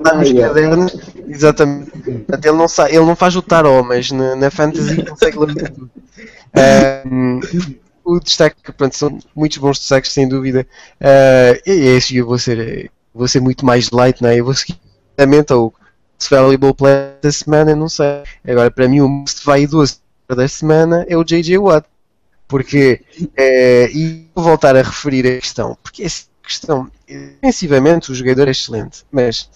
[SPEAKER 1] Exatamente. Portanto, ele não faz o tarot, mas na fantasy consegue ler tudo. O destaque, pronto, são muitos bons destaques, sem dúvida. Eu vou ser muito mais light, não é? Eu vou seguir ao valuable player da semana, não sei. Agora, para mim, o most vaidoso da semana é o J.J. Watt. Porque, e vou voltar a referir a questão, porque essa questão, defensivamente, o jogador é excelente, mas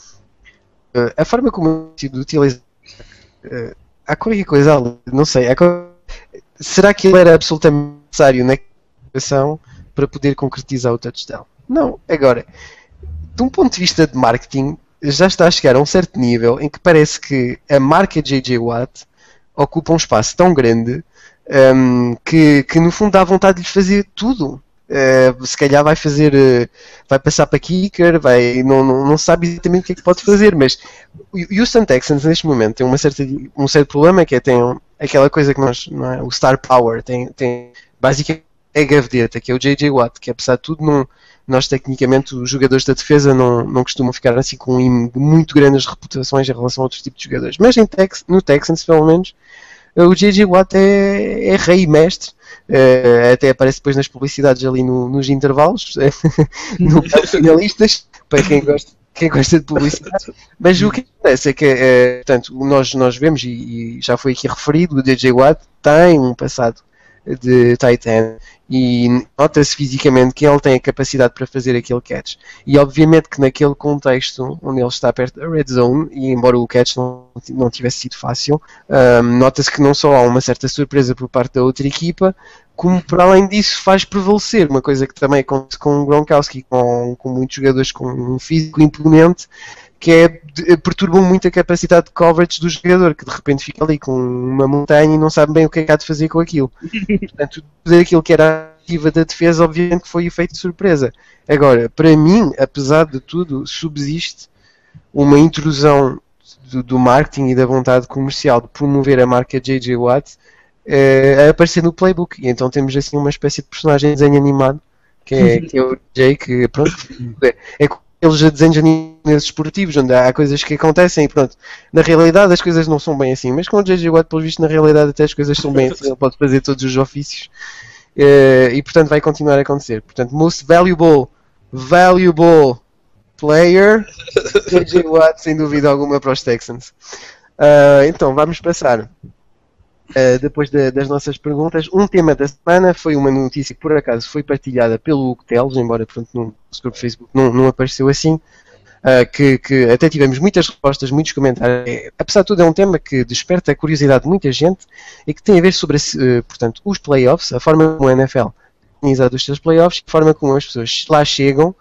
[SPEAKER 1] a forma como é sido utilizado, há qualquer coisa ali, não sei, será que ele era absolutamente necessário na situação para poder concretizar o touchdown? Não. Agora, de um ponto de vista de marketing, já está a chegar a um certo nível em que parece que a marca J.J. Watt ocupa um espaço tão grande que no fundo dá vontade de lhe fazer tudo. Se calhar vai passar para kicker, não sabe exatamente o que é que pode fazer, mas o Houston Texans neste momento tem um certo problema, que tem aquela coisa que nós, não é? O Star Power tem basicamente a gaveta, que é o J.J. Watt, que apesar de tudo nós tecnicamente os jogadores da defesa não costumam ficar assim com muito grandes reputações em relação a outros tipos de jogadores, mas no Texans pelo menos o J.J. Watt é rei e mestre. Até aparece depois nas publicidades ali nos intervalos no finalistas, para quem gosta de publicidade. Mas o que acontece é que portanto, nós vemos, e já foi aqui referido, o J.J. Watt tem um passado de tight end e nota-se fisicamente que ele tem a capacidade para fazer aquele catch, e obviamente que naquele contexto onde ele está perto da red zone, e embora o catch não tivesse sido fácil, nota-se que não só há uma certa surpresa por parte da outra equipa, como para além disso faz prevalecer uma coisa que também acontece com o Gronkowski, com muitos jogadores com um físico imponente, que perturbam muito a capacidade de coverage do jogador, que de repente fica ali com uma montanha e não sabe bem o que é que há de fazer com aquilo. Portanto, tudo aquilo que era a ativa da defesa, obviamente que foi efeito de surpresa. Agora, para mim, apesar de tudo, subsiste uma intrusão do marketing e da vontade comercial de promover a marca J.J. Watt a aparecer no playbook, e então temos assim uma espécie de personagem de desenho animado, que é o J, que pronto, é aqueles desenhos animados esportivos, onde há coisas que acontecem e pronto. Na realidade as coisas não são bem assim, mas com o J.J. Watt, pelo visto, na realidade até as coisas são bem assim, ele pode fazer todos os ofícios, e portanto vai continuar a acontecer. Portanto, most valuable player, J.J. Watt, sem dúvida alguma, para os Texans. Então, vamos passar, depois das nossas perguntas. Um tema da semana foi uma notícia que por acaso foi partilhada pelo Hugo Teles, embora pronto, no nosso grupo Facebook não apareceu assim, que até tivemos muitas respostas, muitos comentários. Apesar de tudo, é um tema que desperta a curiosidade de muita gente e que tem a ver sobre portanto, os playoffs, a forma como a NFL organiza os seus playoffs, a forma como as pessoas lá chegam,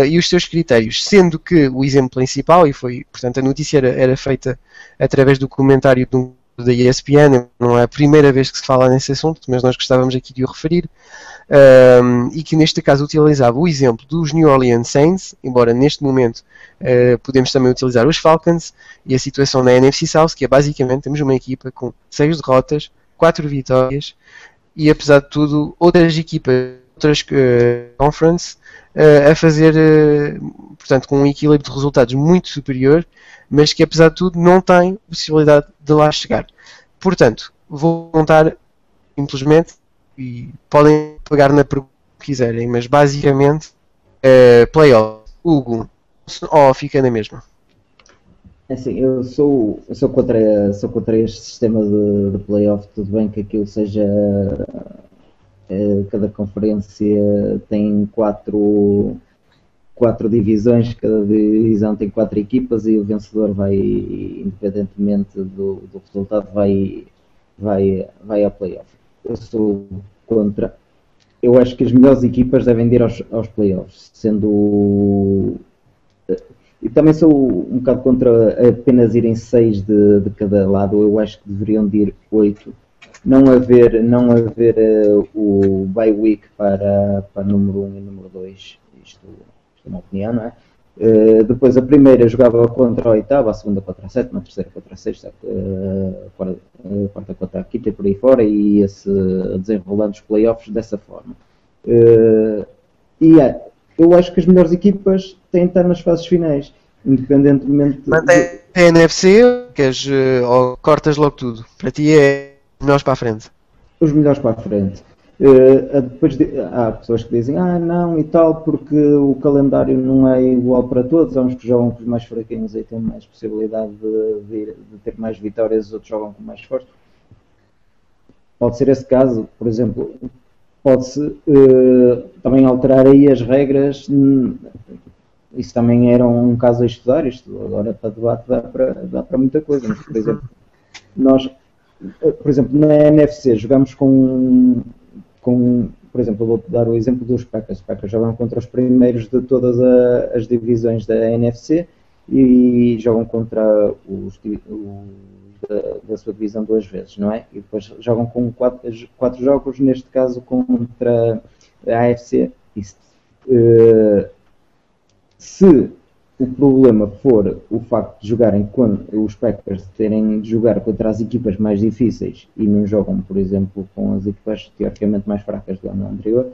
[SPEAKER 1] e os seus critérios, sendo que o exemplo principal, e foi, portanto, a notícia era feita através do comentário da ESPN, não é a primeira vez que se fala nesse assunto, mas nós gostávamos aqui de o referir, e que neste caso utilizava o exemplo dos New Orleans Saints, embora neste momento podemos também utilizar os Falcons, e a situação na NFC South, que é basicamente, temos uma equipa com 6 derrotas, 4 vitórias, e apesar de tudo, outras equipas, outras conference, a fazer, portanto, com um equilíbrio de resultados muito superior, mas que apesar de tudo não tem possibilidade de lá chegar. Portanto, vou contar simplesmente, e podem pegar na pergunta que quiserem, mas basicamente, playoff, Hugo, ou fica na mesma?
[SPEAKER 2] Assim, eu sou contra este sistema de playoff. Tudo bem que aquilo seja, cada conferência tem quatro divisões, cada divisão tem 4 equipas e o vencedor vai, independentemente do resultado, vai ao playoff. Eu sou contra. Eu acho que as melhores equipas devem ir aos playoffs, sendo... E também sou um bocado contra apenas irem 6 de cada lado. Eu acho que deveriam de ir 8. Não haver o bye week para número 1 e número 2. Isto é uma opinião, não é? Depois a primeira jogava contra a oitava, a segunda contra a sétima, a terceira contra a sexta, a quarta contra a quinta e por aí fora, e ia-se desenrolando os playoffs dessa forma. Eu acho que as melhores equipas têm de estar nas fases finais, independentemente...
[SPEAKER 1] Mantém a NFC, ou cortas logo tudo? Para ti é os melhores para a frente?
[SPEAKER 2] Os melhores para a frente. Depois há pessoas que dizem, não e tal, porque o calendário não é igual para todos. Há uns que jogam com os mais fraquinhos e têm mais possibilidade de ter mais vitórias, os outros jogam com mais força. Pode ser esse caso, por exemplo. Pode-se também alterar aí as regras. Isso também era um caso a estudar. Isto agora para debate dá para muita coisa. Mas, por exemplo, na NFC jogamos com, por exemplo, eu vou dar o exemplo dos Packers. Os Packers jogam contra os primeiros de todas as divisões da NFC e jogam contra os da sua divisão 2 vezes, não é? E depois jogam com 4 jogos, neste caso contra a AFC. Se o problema for o facto de jogarem com os Packers terem de jogar contra as equipas mais difíceis e não jogam, por exemplo, com as equipas teoricamente mais fracas do ano anterior,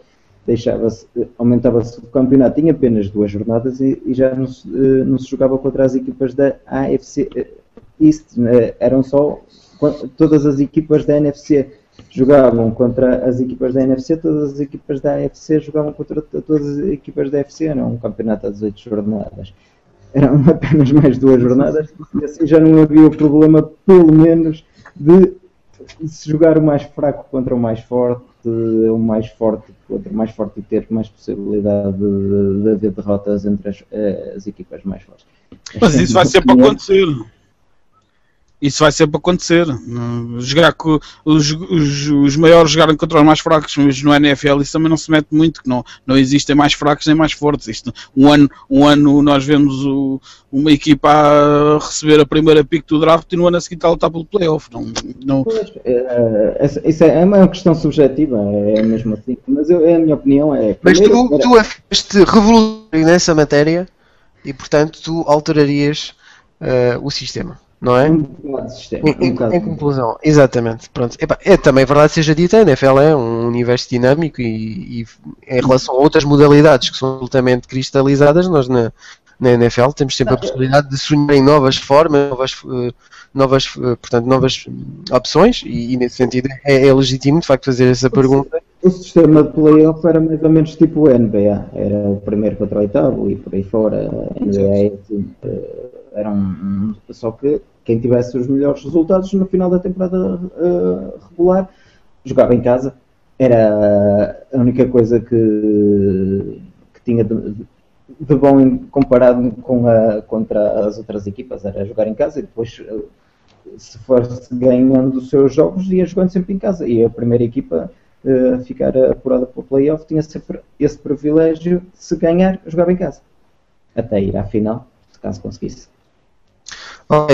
[SPEAKER 2] aumentava-se o campeonato em apenas 2 jornadas e já não se jogava contra as equipas da AFC East. Eram só todas as equipas da NFC jogavam contra as equipas da NFC, todas as equipas da AFC jogavam contra todas as equipas da AFC. Era um campeonato a 18 jornadas. Eram apenas mais 2 jornadas e assim já não havia o problema, pelo menos, de se jogar o mais fraco contra o mais forte contra o mais forte e ter mais possibilidade de haver derrotas entre as equipas mais fortes.
[SPEAKER 3] Mas isso vai sempre acontecer. Isso vai sempre acontecer. Jogar com os maiores jogarem contra os mais fracos, mas no NFL isso também não se mete muito, que não existem mais fracos nem mais fortes. Isto, um ano nós vemos uma equipa a receber a primeira pick do draft e no ano a seguir está a lutar pelo playoff.
[SPEAKER 2] Isso é uma questão subjetiva, é mesmo assim. Mas a minha opinião é...
[SPEAKER 1] Mas tu foste revolucionário nessa matéria e, portanto, tu alterarias o sistema. Não é? Em conclusão, exatamente. Pronto. É também verdade seja dita, a NFL é um universo dinâmico e em relação a outras modalidades que são absolutamente cristalizadas, nós na NFL temos sempre a possibilidade de sonhar em novas formas, novas opções e nesse sentido é legítimo de facto fazer essa pergunta.
[SPEAKER 2] O sistema de playoff era mais ou menos tipo o NBA, era o primeiro contra o oitavo e por aí fora. A NBA era só que quem tivesse os melhores resultados no final da temporada regular jogava em casa. Era a única coisa que tinha de bom comparado contra as outras equipas, era jogar em casa e depois, se fosse ganhando os seus jogos, ia jogando sempre em casa. E a primeira equipa a ficar apurada para o playoff, tinha sempre esse privilégio de, se ganhar, jogava em casa. Até ir à final, caso conseguisse.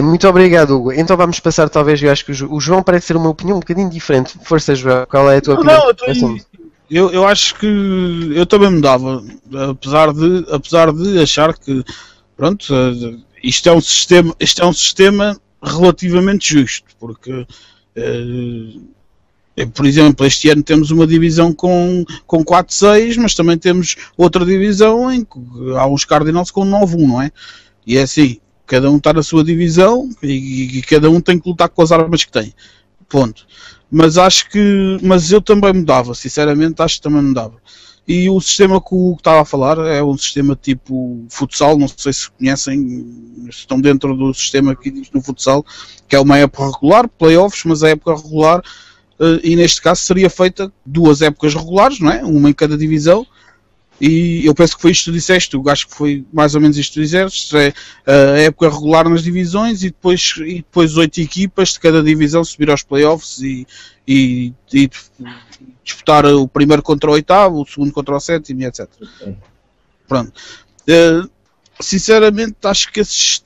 [SPEAKER 1] Muito obrigado, Hugo. Então vamos passar, talvez, eu acho que o João parece ter uma opinião um bocadinho diferente. Força, João, qual é a tua opinião?
[SPEAKER 3] Eu acho que eu também mudava, apesar de achar que, pronto, isto é um sistema relativamente justo, porque, por exemplo, este ano temos uma divisão com 4-6, mas também temos outra divisão em que há uns Cardinals com 9-1, não é? E é assim, cada um está na sua divisão e cada um tem que lutar com as armas que tem. Ponto. Mas eu também mudava, sinceramente acho que também mudava. E o sistema que o Hugo estava a falar é um sistema tipo futsal, não sei se conhecem, estão dentro do sistema que existe no futsal, que é uma época regular, playoffs, mas a época regular, e neste caso seria feita 2 épocas regulares, não é? Uma em cada divisão. E eu penso que foi isto que tu disseste, eu acho que foi mais ou menos isto que tu disseste, é a época regular nas divisões e depois 8 equipas de cada divisão subir aos playoffs e disputar o primeiro contra o oitavo, o segundo contra o sétimo, etc. Pronto. Sinceramente acho que este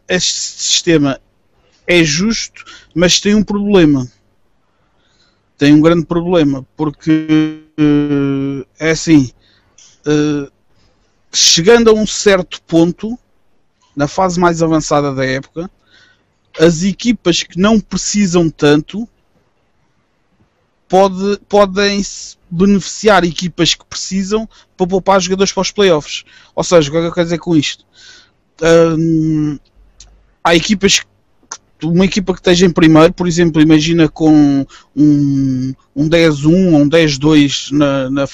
[SPEAKER 3] sistema é justo, mas tem um problema. Tem um grande problema, porque é assim... chegando a um certo ponto, na fase mais avançada da época, as equipas que não precisam tanto podem beneficiar equipas que precisam para poupar jogadores para os playoffs. Ou seja, o que é que eu quero dizer com isto? Há equipas uma equipa que esteja em primeiro, por exemplo, imagina com um 10-1 ou um 10-2 na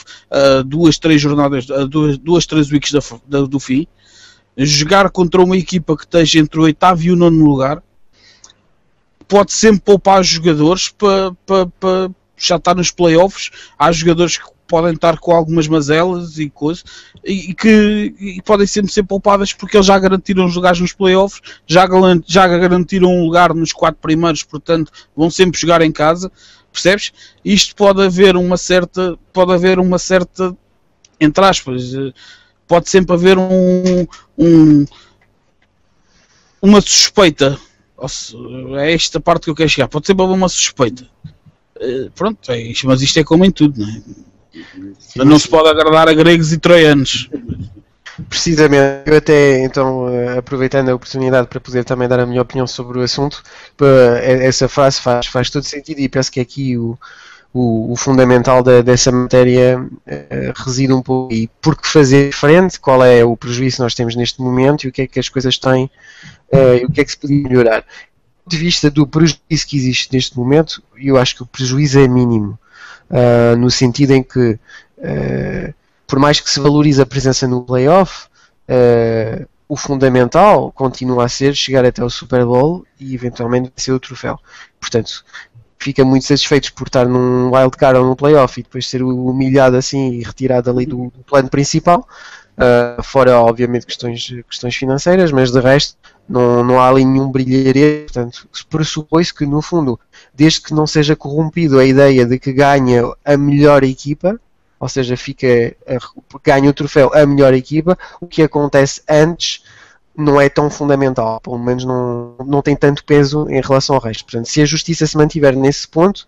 [SPEAKER 3] 2-3 jornadas, 2-3 weeks do fim, jogar contra uma equipa que esteja entre o 8º e o 9º lugar, pode sempre poupar jogadores para já estar nos playoffs. Há jogadores que podem estar com algumas mazelas e coisas e podem sempre ser poupadas porque eles já garantiram os lugares nos playoffs, já garantiram um lugar nos 4 primeiros, portanto vão sempre jogar em casa, percebes? Isto pode haver uma certa, entre aspas, pode sempre haver uma suspeita. É esta parte que eu quero chegar, pode sempre haver uma suspeita. Pronto, é isto, mas isto é como em tudo, não é? Não se pode agradar a gregos e troianos.
[SPEAKER 1] Precisamente, eu até, então, aproveitando a oportunidade para poder também dar a minha opinião sobre o assunto, essa frase faz todo sentido e penso que aqui o fundamental dessa matéria reside um pouco aí. Por que fazer diferente, qual é o prejuízo que nós temos neste momento e o que é que as coisas têm e o que é que se podia melhorar. Do ponto de vista do prejuízo que existe neste momento, eu acho que o prejuízo é mínimo. No sentido em que, por mais que se valorize a presença no playoff, o fundamental continua a ser chegar até o Super Bowl e eventualmente ser o troféu. Portanto, fica muito satisfeitos por estar num wildcard ou num playoff e depois ser humilhado assim e retirado ali do plano principal, fora obviamente questões financeiras, mas de resto não há ali nenhum brilharete. Portanto, pressupõe-se que no fundo, desde que não seja corrompido a ideia de que ganha a melhor equipa, ou seja, ganha o troféu a melhor equipa, o que acontece antes não é tão fundamental, pelo menos não tem tanto peso em relação ao resto. Portanto, se a justiça se mantiver nesse ponto,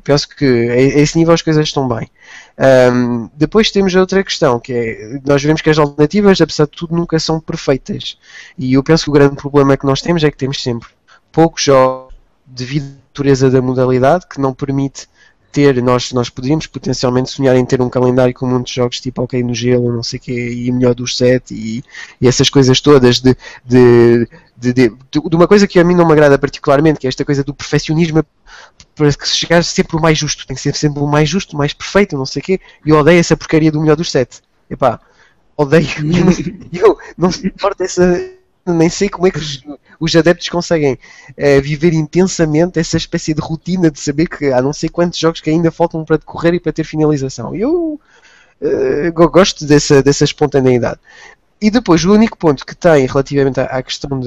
[SPEAKER 1] penso que a esse nível as coisas estão bem. Depois temos outra questão, que é, nós vemos que as alternativas, apesar de tudo, nunca são perfeitas. E eu penso que o grande problema que nós temos é que temos sempre poucos jogos devido à natureza da modalidade, que não permite ter, nós poderíamos potencialmente sonhar em ter um calendário com muitos jogos tipo ok no gelo, não sei o quê, e melhor dos 7 e essas coisas todas de uma coisa que a mim não me agrada particularmente, que é esta coisa do perfeccionismo, para que se chegar sempre o mais justo, tem que ser sempre o mais justo, o mais perfeito, não sei o quê, e eu odeio essa porcaria do melhor dos 7. Epá, odeio, eu não suporto essa, nem sei como é que os adeptos conseguem viver intensamente essa espécie de rotina de saber que há não sei quantos jogos que ainda faltam para decorrer e para ter finalização. Eu gosto dessa espontaneidade. E depois, o único ponto que tem relativamente à questão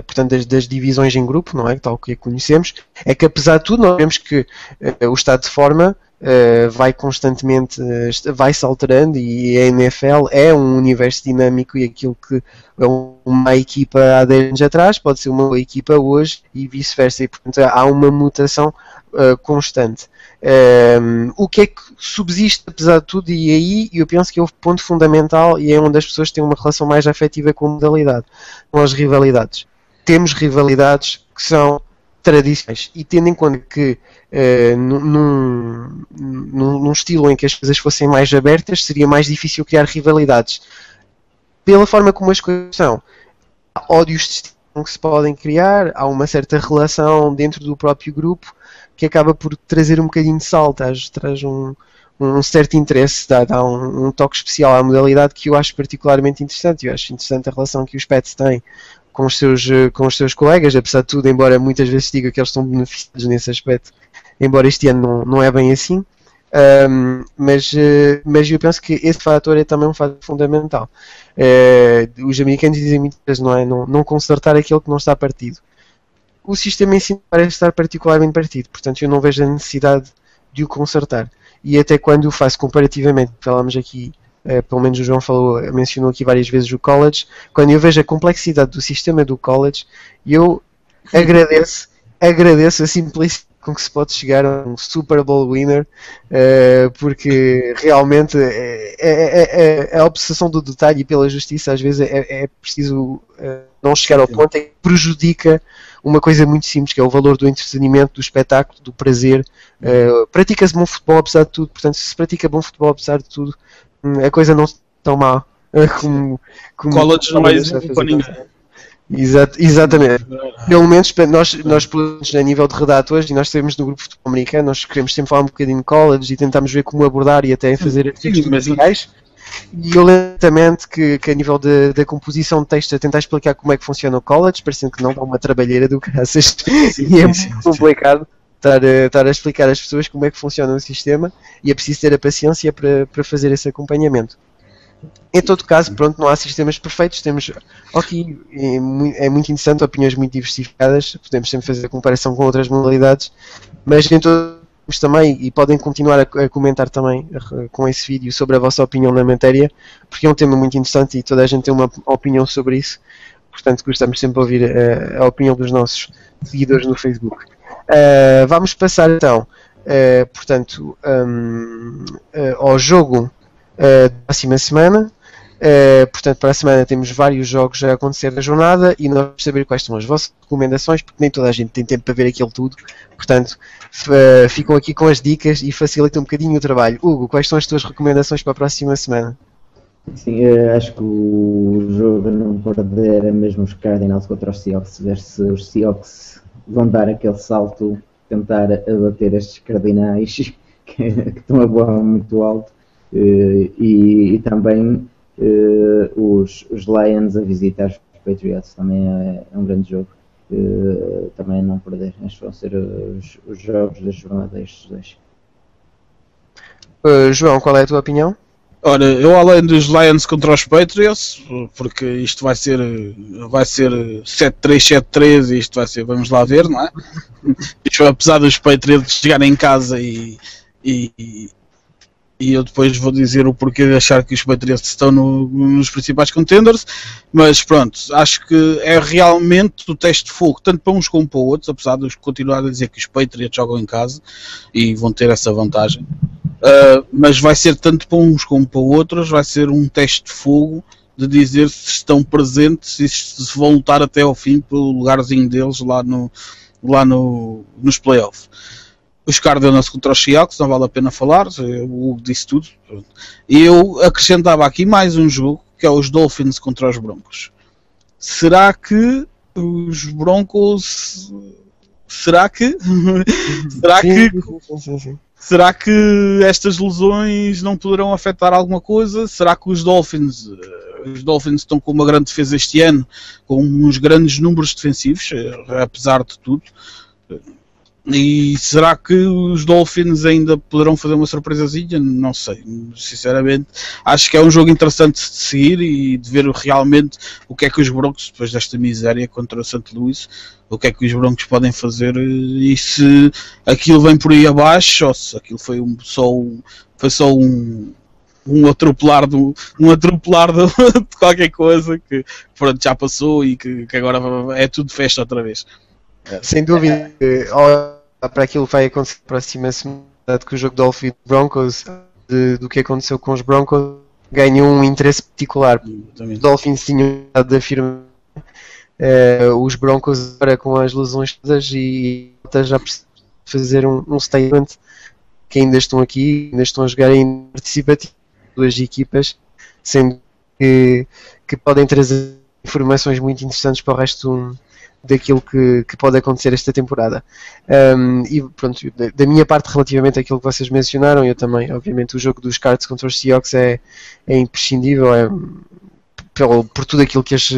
[SPEAKER 1] portanto, das divisões em grupo, não é? Tal que a conhecemos, é que apesar de tudo, nós vemos que o estado de forma vai constantemente, vai-se alterando, e a NFL é um universo dinâmico, e aquilo que é uma equipa há 10 anos atrás pode ser uma equipa hoje e vice-versa, e portanto há uma mutação constante. O que é que subsiste apesar de tudo, e aí eu penso que é o ponto fundamental, e é onde as pessoas têm uma relação mais afetiva com a modalidade, com as rivalidades. Temos rivalidades que são tradicionais, e tendo em conta que num estilo em que as coisas fossem mais abertas, seria mais difícil criar rivalidades. Pela forma como as coisas são, há ódios distintos que se podem criar, há uma certa relação dentro do próprio grupo que acaba por trazer um bocadinho de sal, traz um certo interesse, dá um toque especial à modalidade que eu acho particularmente interessante. Eu acho interessante a relação que os Pets têm com os seus colegas, apesar de tudo, embora muitas vezes diga que eles estão beneficiados nesse aspecto, embora este ano não é bem assim. Mas eu penso que esse fator é também um fator fundamental. Os americanos dizem muitas vezes, não consertar aquilo que não está partido. O sistema em si parece estar particularmente partido, portanto eu não vejo a necessidade de o consertar. E até quando o faço comparativamente, falamos aqui, pelo menos o João mencionou aqui várias vezes o college, quando eu vejo a complexidade do sistema do college, eu agradeço a simplicidade com que se pode chegar a um Super Bowl winner, porque realmente a obsessão do detalhe e pela justiça às vezes é preciso não chegar ao ponto em que prejudica uma coisa muito simples, que é o valor do entretenimento, do espetáculo, do prazer. Pratica-se bom futebol apesar de tudo, portanto, se se pratica bom futebol apesar de tudo, a coisa não está tão má como
[SPEAKER 3] college não é exemplo para ninguém.
[SPEAKER 1] Exatamente. Pelo menos nós a nível de redatores, e nós sabemos no grupo de futebol americano, nós queremos sempre falar um bocadinho de college e tentamos ver como abordar e até fazer artigos tutoriais. E eu lentamente que a nível da composição de texto a tentar explicar como é que funciona o college, parecendo que não dá uma trabalheira do caraças, e é muito complicado estar a explicar às pessoas como é que funciona o sistema, e é preciso ter a paciência para fazer esse acompanhamento. Em todo caso, pronto, não há sistemas perfeitos, temos, é muito interessante, opiniões muito diversificadas, podemos sempre fazer a comparação com outras modalidades, mas em todos também, e podem continuar a comentar também com esse vídeo sobre a vossa opinião na matéria, porque é um tema muito interessante e toda a gente tem uma opinião sobre isso, portanto gostamos sempre de ouvir a opinião dos nossos seguidores no Facebook. Vamos passar então, portanto, ao jogo da próxima semana. Portanto, para a semana temos vários jogos a acontecer na jornada e nós vamos saber quais são as vossas recomendações, porque nem toda a gente tem tempo para ver aquilo tudo, portanto ficam aqui com as dicas e facilitam um bocadinho o trabalho. Hugo, quais são as tuas recomendações para a próxima semana?
[SPEAKER 2] Sim, acho que o jogo a não perder é mesmo os Cardinals contra os Seahawks, ver se os Seahawks vão dar aquele salto, tentar abater estes Cardinais que estão a voar muito alto, e também os Lions a visitar os Patriots, também é um grande jogo, também não perder. Estes vão ser os jogos da jornada destes dois.
[SPEAKER 1] João, qual é a tua opinião?
[SPEAKER 3] Ora, eu além dos Lions contra os Patriots, porque isto vai ser 7-3, 7-3, e isto vai ser, vamos lá ver, não é? Isto, apesar dos Patriots chegarem em casa e eu depois vou dizer o porquê de achar que os Patriots estão nos principais contenders, mas pronto, acho que é realmente o teste de fogo, tanto para uns como para outros, apesar de eu continuar a dizer que os Patriots jogam em casa e vão ter essa vantagem. Mas vai ser tanto para uns como para outros, vai ser um teste de fogo de dizer se estão presentes e se vão lutar até ao fim pelo lugarzinho deles lá nos playoffs. Os Cardinals contra os Seahawks, não vale a pena falar, o Hugo disse tudo. E eu acrescentava aqui mais um jogo, que é os Dolphins contra os Broncos. Será que os Broncos... Será que estas lesões não poderão afetar alguma coisa? Será que os Dolphins estão com uma grande defesa este ano, com uns grandes números defensivos, apesar de tudo? E será que os Dolphins ainda poderão fazer uma surpresazinha? Não sei, sinceramente. Acho que é um jogo interessante de seguir e de ver realmente o que é que os Broncos, depois desta miséria contra o St. Louis, o que é que os Broncos podem fazer e se aquilo vem por aí abaixo ou se aquilo foi só um atropelar de qualquer coisa que pronto, já passou e que agora é tudo festa outra vez.
[SPEAKER 1] Sem dúvida, para aquilo que vai acontecer na próxima semana, que o jogo Dolphins Broncos, do que aconteceu com os Broncos, ganhou um interesse particular. Os Dolphins tinham dado de afirmar os Broncos agora com as lesões todas e já precisam fazer um statement que ainda estão aqui, ainda estão a jogar em participativo, duas equipas, sendo que podem trazer informações muito interessantes para o resto daquilo que pode acontecer esta temporada. E pronto, da minha parte, relativamente àquilo que vocês mencionaram, eu também, obviamente, o jogo dos Cards contra os Seahawks é imprescindível, por tudo aquilo que as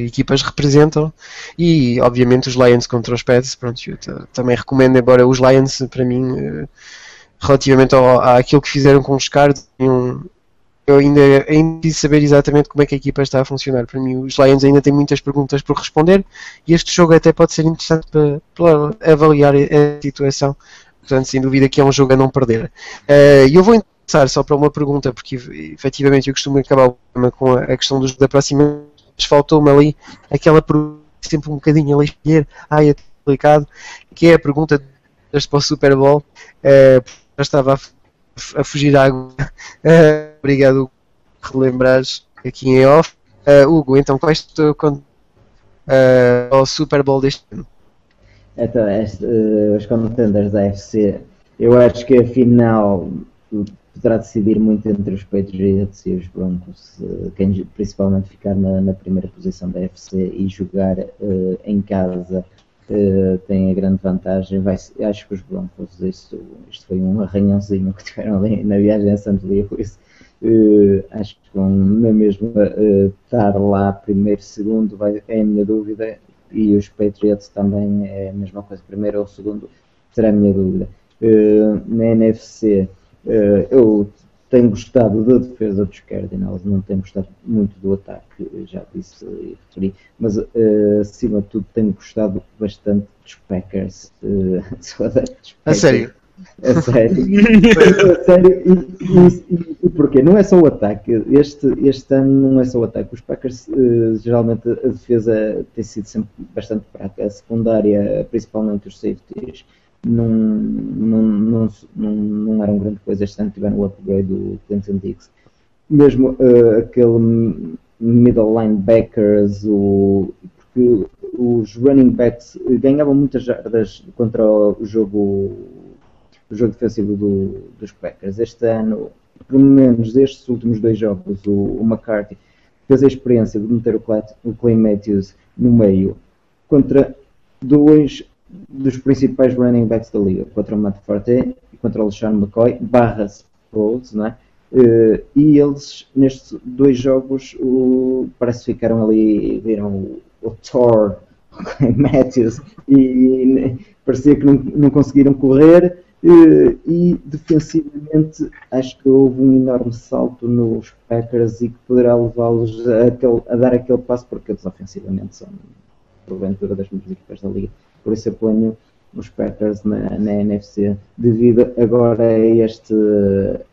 [SPEAKER 1] equipas representam, e obviamente os Lions contra os Pats, pronto, eu também recomendo, embora os Lions, para mim, relativamente àquilo que fizeram com os Cards, eu ainda preciso saber exatamente como é que a equipa está a funcionar. Para mim, os Lions ainda têm muitas perguntas por responder e este jogo até pode ser interessante para avaliar a situação. Portanto, sem dúvida que é um jogo a não perder. E eu vou começar só para uma pergunta, porque efetivamente eu costumo acabar o programa com a questão da próxima. Faltou-me ali aquela pergunta sempre um bocadinho a escolher, é complicado, que é a pergunta para o Super Bowl. Já estava a fugir à água. Obrigado por relembrares aqui em off. Hugo, então qual é o teu ao Super Bowl deste ano?
[SPEAKER 2] Então, os contenders da AFC, eu acho que a final poderá decidir muito entre os Patriots e os Broncos, quem principalmente ficar na primeira posição da AFC e jogar em casa tem a grande vantagem. Acho que os Broncos, isto foi um arranhãozinho que tiveram ali na viagem a St. Louis. Acho que vão na mesma estar lá primeiro, segundo, é a minha dúvida, e os Patriots também é a mesma coisa, primeiro ou segundo será a minha dúvida. Na NFC eu tenho gostado da defesa dos Cardinals, não tenho gostado muito do ataque, já disse e referi, mas acima de tudo tenho gostado bastante dos Packers.
[SPEAKER 1] A sério?
[SPEAKER 2] A sério. A sério. E porquê? Não é só o ataque. Este ano não é só o ataque. Os Packers, geralmente, a defesa tem sido sempre bastante fraca. A secundária, principalmente os safeties, não eram grande coisa. Este ano tiveram o upgrade do Clinton Dix. Mesmo aquele middle linebackers, porque os running backs ganhavam muitas jardas contra o jogo defensivo dos Packers. Este ano, pelo menos destes últimos dois jogos, o McCarthy fez a experiência de meter o Clay Matthews no meio contra dois dos principais running backs da liga, contra o Matt Forte e contra o LeSean McCoy /Rhodes, não é? E eles, nestes dois jogos, parece que ficaram ali, viram o Thor, o Clay Matthews, e parecia que não conseguiram correr. E defensivamente acho que houve um enorme salto nos Packers e que poderá levá-los a dar aquele passo, porque eles ofensivamente são porventura das melhores equipas da liga. Por isso eu ponho os Packers na NFC, devido agora a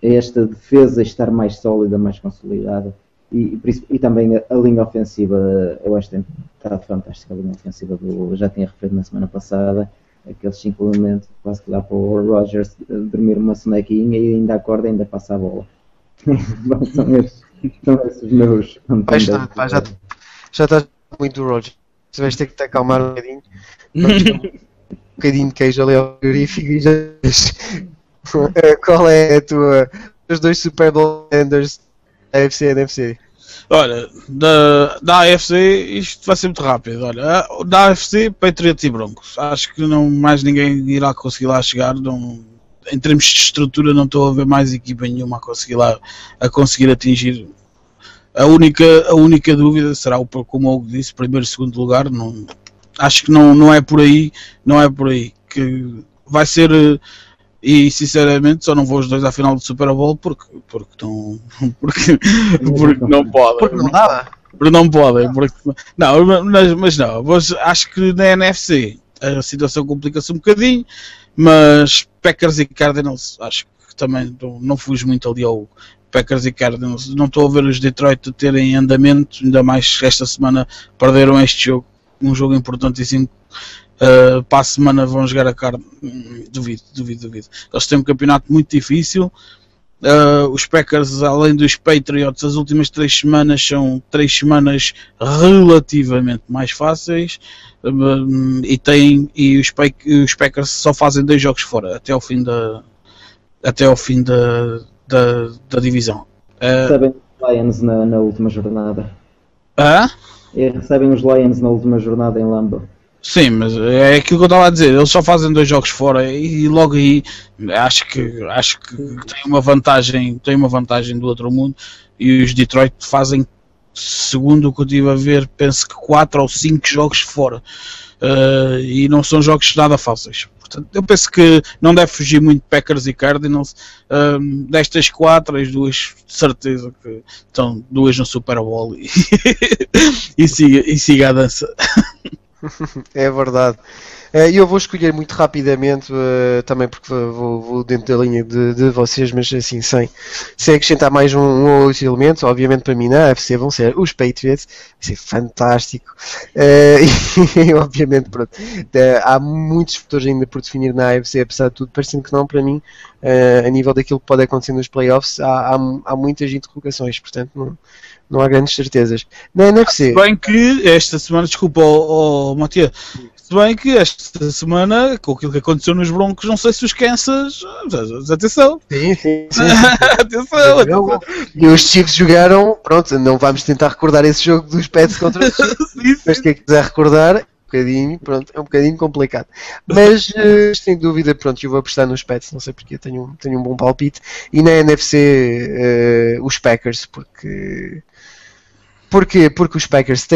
[SPEAKER 2] esta defesa estar mais sólida, mais consolidada, e também a linha ofensiva. Eu acho que tem estado fantástica a linha ofensiva, já tinha referido na semana passada. Aqueles 5 elementos quase que dá para o Rodgers dormir uma sonequinha e ainda acorda e ainda passa a bola. são esses meus.
[SPEAKER 1] Já está muito do Rodgers. Você vais ter que te acalmar um bocadinho. Um bocadinho de queijo ali ao frigorífico e já. Qual é os dois Super Bowl contenders da AFC e NFC?
[SPEAKER 3] Olha, da AFC isto vai ser muito rápido. Olha, da AFC, Patriots e Broncos. Acho que mais ninguém irá conseguir lá chegar. Em termos de estrutura, não estou a ver mais equipa nenhuma a conseguir atingir. A única dúvida será, como eu disse, primeiro e segundo lugar. Acho que não é por aí. Não é por aí. que vai ser, e sinceramente só não vou os dois à final do Super Bowl porque não podem.
[SPEAKER 1] Porque não dá.
[SPEAKER 3] Porque não podem. Mas acho que na NFC a situação complica-se um bocadinho, mas Packers e Cardinals acho que também não fujo muito ali ao Packers e Cardinals. Não estou a ver os Detroit terem andamento, ainda mais esta semana perderam este jogo, um jogo importantíssimo. Para a semana vão jogar a Cardinals. Duvido. Eles têm um campeonato muito difícil. Os Packers, além dos Patriots, as últimas 3 semanas são 3 semanas relativamente mais fáceis, e os Packers só fazem 2 jogos fora até ao fim da divisão.
[SPEAKER 2] Recebem os Lions na última jornada.
[SPEAKER 3] E
[SPEAKER 2] recebem os Lions na última jornada em Lambeau.
[SPEAKER 3] Sim, mas é aquilo que eu estava a dizer, eles só fazem 2 jogos fora e logo aí acho que tem uma vantagem do outro mundo, e os Detroit fazem, segundo o que eu estive a ver, penso que 4 ou 5 jogos fora, e não são jogos nada fáceis. Portanto, eu penso que não deve fugir muito Packers e Cardinals. Destas 4, as 2 de certeza que estão 2 no Super Bowl e siga a dança.
[SPEAKER 1] É verdade. Eu vou escolher muito rapidamente, também porque vou dentro da linha de vocês, mas assim, sem acrescentar mais um ou outro elemento. Obviamente para mim na AFC vão ser os Patriots, vai ser fantástico. E obviamente, pronto, há muitos fatores ainda por definir na AFC, apesar de tudo, parecendo que não, para mim, a nível daquilo que pode acontecer nos playoffs, há muitas interrogações, portanto não há grandes certezas. Na NFC...
[SPEAKER 3] Se bem que esta semana, desculpa, Matias, se bem que esta semana, com aquilo que aconteceu nos Broncos, não sei se os Kansas... Atenção!
[SPEAKER 1] Sim.
[SPEAKER 3] Atenção!
[SPEAKER 1] E os Chiefs jogaram, pronto, não vamos tentar recordar esse jogo dos Pets contra os Chiefs, mas quem quiser recordar... é um bocadinho complicado, mas sem dúvida, pronto, eu vou apostar nos Pets, não sei porque tenho um bom palpite, e na NFC os Packers, porque os Packers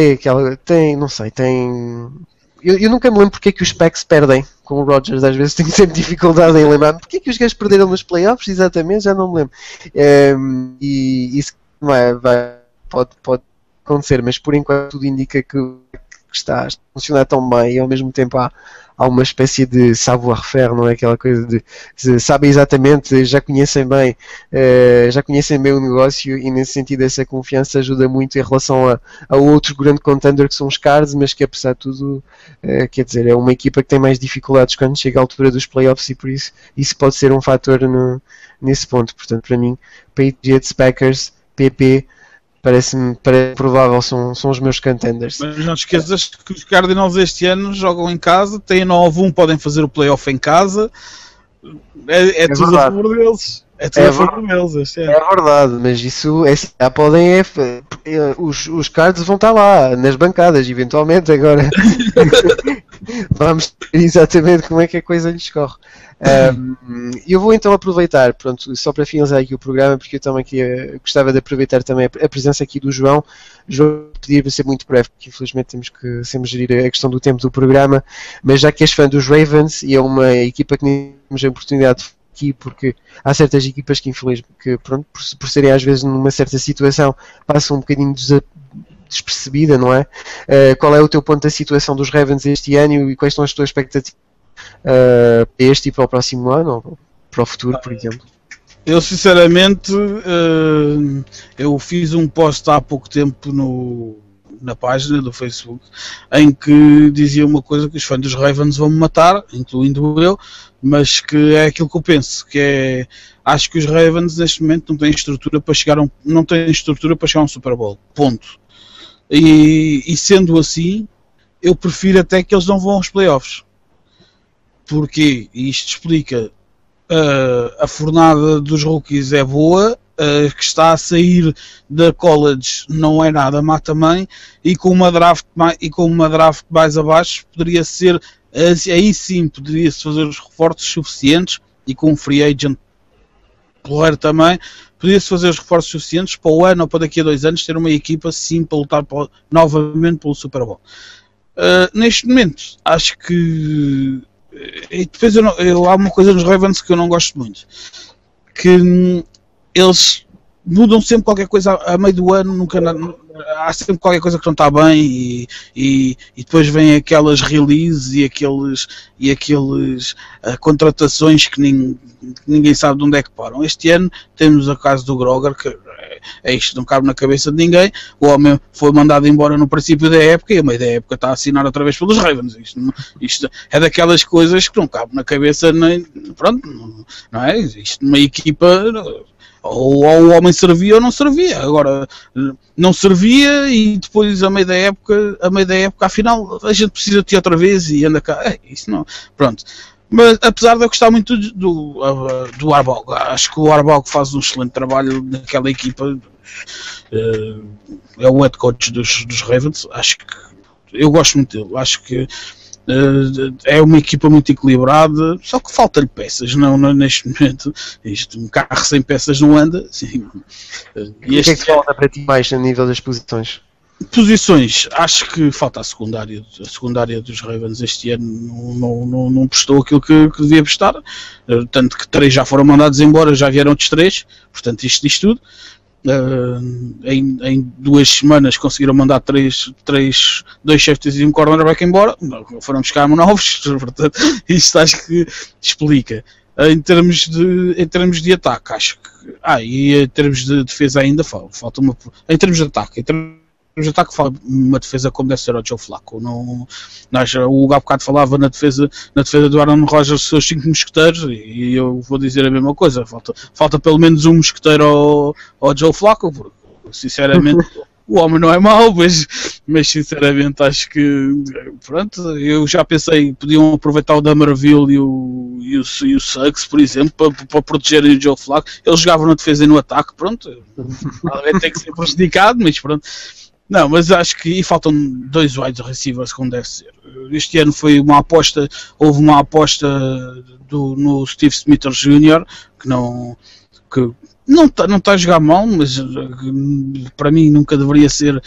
[SPEAKER 1] eu nunca me lembro porque é que os Packers perdem com o Rodgers, às vezes tenho sempre dificuldade em lembrar-me porque é que os gajos perderam nos playoffs, exatamente, já não me lembro, e isso pode acontecer, mas por enquanto tudo indica que está a funcionar tão bem, e ao mesmo tempo há uma espécie de savoir-faire, não é? Aquela coisa de sabem exatamente, já conhecem bem o negócio, e nesse sentido essa confiança ajuda muito em relação a outro grande contender que são os Cards, mas que apesar de tudo, quer dizer, é uma equipa que tem mais dificuldades quando chega à altura dos playoffs, e por isso pode ser um fator nesse ponto. Portanto, para mim, Patriots, Packers, PP, parece-me provável, são os meus contenders.
[SPEAKER 3] Mas não te esqueças que os Cardinals este ano jogam em casa, têm 9-1, podem fazer o playoff em casa, é tudo a favor deles. É tudo a favor deles este ano.
[SPEAKER 1] É verdade, mas isso já podem. Os Cards vão estar lá nas bancadas, eventualmente. Agora vamos ver exatamente como é que a coisa lhes corre. Eu vou então aproveitar, pronto, só para finalizar aqui o programa, porque eu também gostava de aproveitar também a presença aqui do João. Pedir-me ser muito breve, porque infelizmente temos que sempre gerir a questão do tempo do programa, mas já que és fã dos Ravens e é uma equipa que nem temos a oportunidade de aqui, porque há certas equipas que infelizmente, pronto, por serem às vezes numa certa situação, passam um bocadinho despercebida, não é? Qual é o teu ponto da situação dos Ravens este ano e quais são as tuas expectativas para este e para o próximo ano, ou para o futuro, por exemplo?
[SPEAKER 3] Eu sinceramente, eu fiz um post há pouco tempo na página do Facebook em que dizia uma coisa, que os fãs dos Ravens vão me matar, incluindo eu, mas que é aquilo que eu penso, que é, acho que os Ravens neste momento não têm estrutura para chegar a um Super Bowl, ponto. E sendo assim, eu prefiro até que eles não vão aos playoffs. Porquê? E isto explica, a fornada dos rookies é boa, que está a sair da college não é nada má também, e com uma draft mais abaixo poderia ser, aí sim poderia-se fazer os reforços suficientes, e com um free agent porreiro também, poderia-se fazer os reforços suficientes para o ano ou para daqui a 2 anos ter uma equipa sim para lutar novamente pelo Super Bowl. Neste momento acho que E depois há uma coisa nos Ravens que eu não gosto muito, que eles mudam sempre qualquer coisa a meio do ano, há sempre qualquer coisa que não está bem e depois vêm aquelas releases e aqueles contratações que ninguém sabe de onde é que param. Este ano temos a caso do Groger, que isto não cabe na cabeça de ninguém. O homem foi mandado embora no princípio da época e a meio da época está a assinar outra vez pelos Ravens. Isto é daquelas coisas que não cabe na cabeça, nem, pronto, não é? Isto numa equipa... Ou o homem servia ou não servia. Agora não servia e depois a meio da época afinal a gente precisa de ti outra vez e anda cá. Isso não. Pronto. Mas apesar de eu gostar muito do Harbaugh, acho que o Harbaugh faz um excelente trabalho naquela equipa. É o head coach dos Ravens. Acho que eu gosto muito dele. Acho que é uma equipa muito equilibrada, só que falta-lhe peças, não neste momento. Um carro sem peças não anda. Sim.
[SPEAKER 1] E o que é que falta para ti mais a nível das posições?
[SPEAKER 3] Posições, acho que falta a secundária dos Ravens este ano não prestou aquilo que devia prestar, tanto que 3 já foram mandados embora, já vieram outros 3, portanto isto diz tudo. Em 2 semanas conseguiram mandar 2 safeties e um cornerback embora, foram buscar novos, portanto isto acho que explica. Em termos de ataque, acho que e em termos de defesa ainda falta uma, em termos de ataque falta uma defesa como deve ser ao Joe Flacco. O Gabo bocado falava na defesa do Aaron Rodgers, seus 5 mosqueteiros, e eu vou dizer a mesma coisa, falta pelo menos um mosqueteiro ao Joe Flacco, porque sinceramente o homem não é mau, mas sinceramente acho que pronto, eu já pensei podiam aproveitar o Damerville e o Suggs, por exemplo, para protegerem o Joe Flacco. Eles jogavam na defesa e no ataque, pronto, alguém tem que ser prejudicado, mas pronto. Não, mas acho que faltam 2 wide receivers como deve ser. Este ano foi houve uma aposta no Steve Smith Jr. que não está a jogar mal, mas para mim nunca deveria ser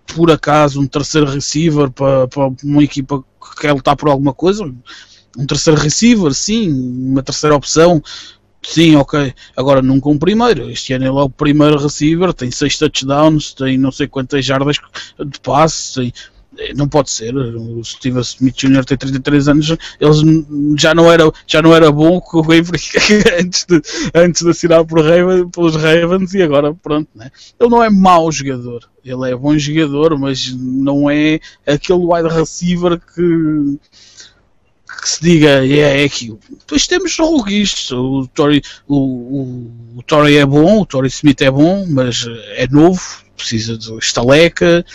[SPEAKER 3] por acaso um terceiro receiver para uma equipa que quer lutar por alguma coisa. Um terceiro receiver, sim, uma terceira opção. Sim, ok. Agora nunca um primeiro. Este ano ele é o primeiro receiver, tem 6 touchdowns, tem não sei quantas jardas de passe. Não pode ser. O Steve Smith Jr. tem 33 anos, ele já não era bom com o antes de assinar pelos Ravens e agora pronto, né? Ele não é mau jogador, ele é bom jogador, mas não é aquele wide receiver que se diga é aquilo. Depois temos rookies, o Torrey é bom, o Torrey Smith é bom, mas é novo, precisa de estaleca.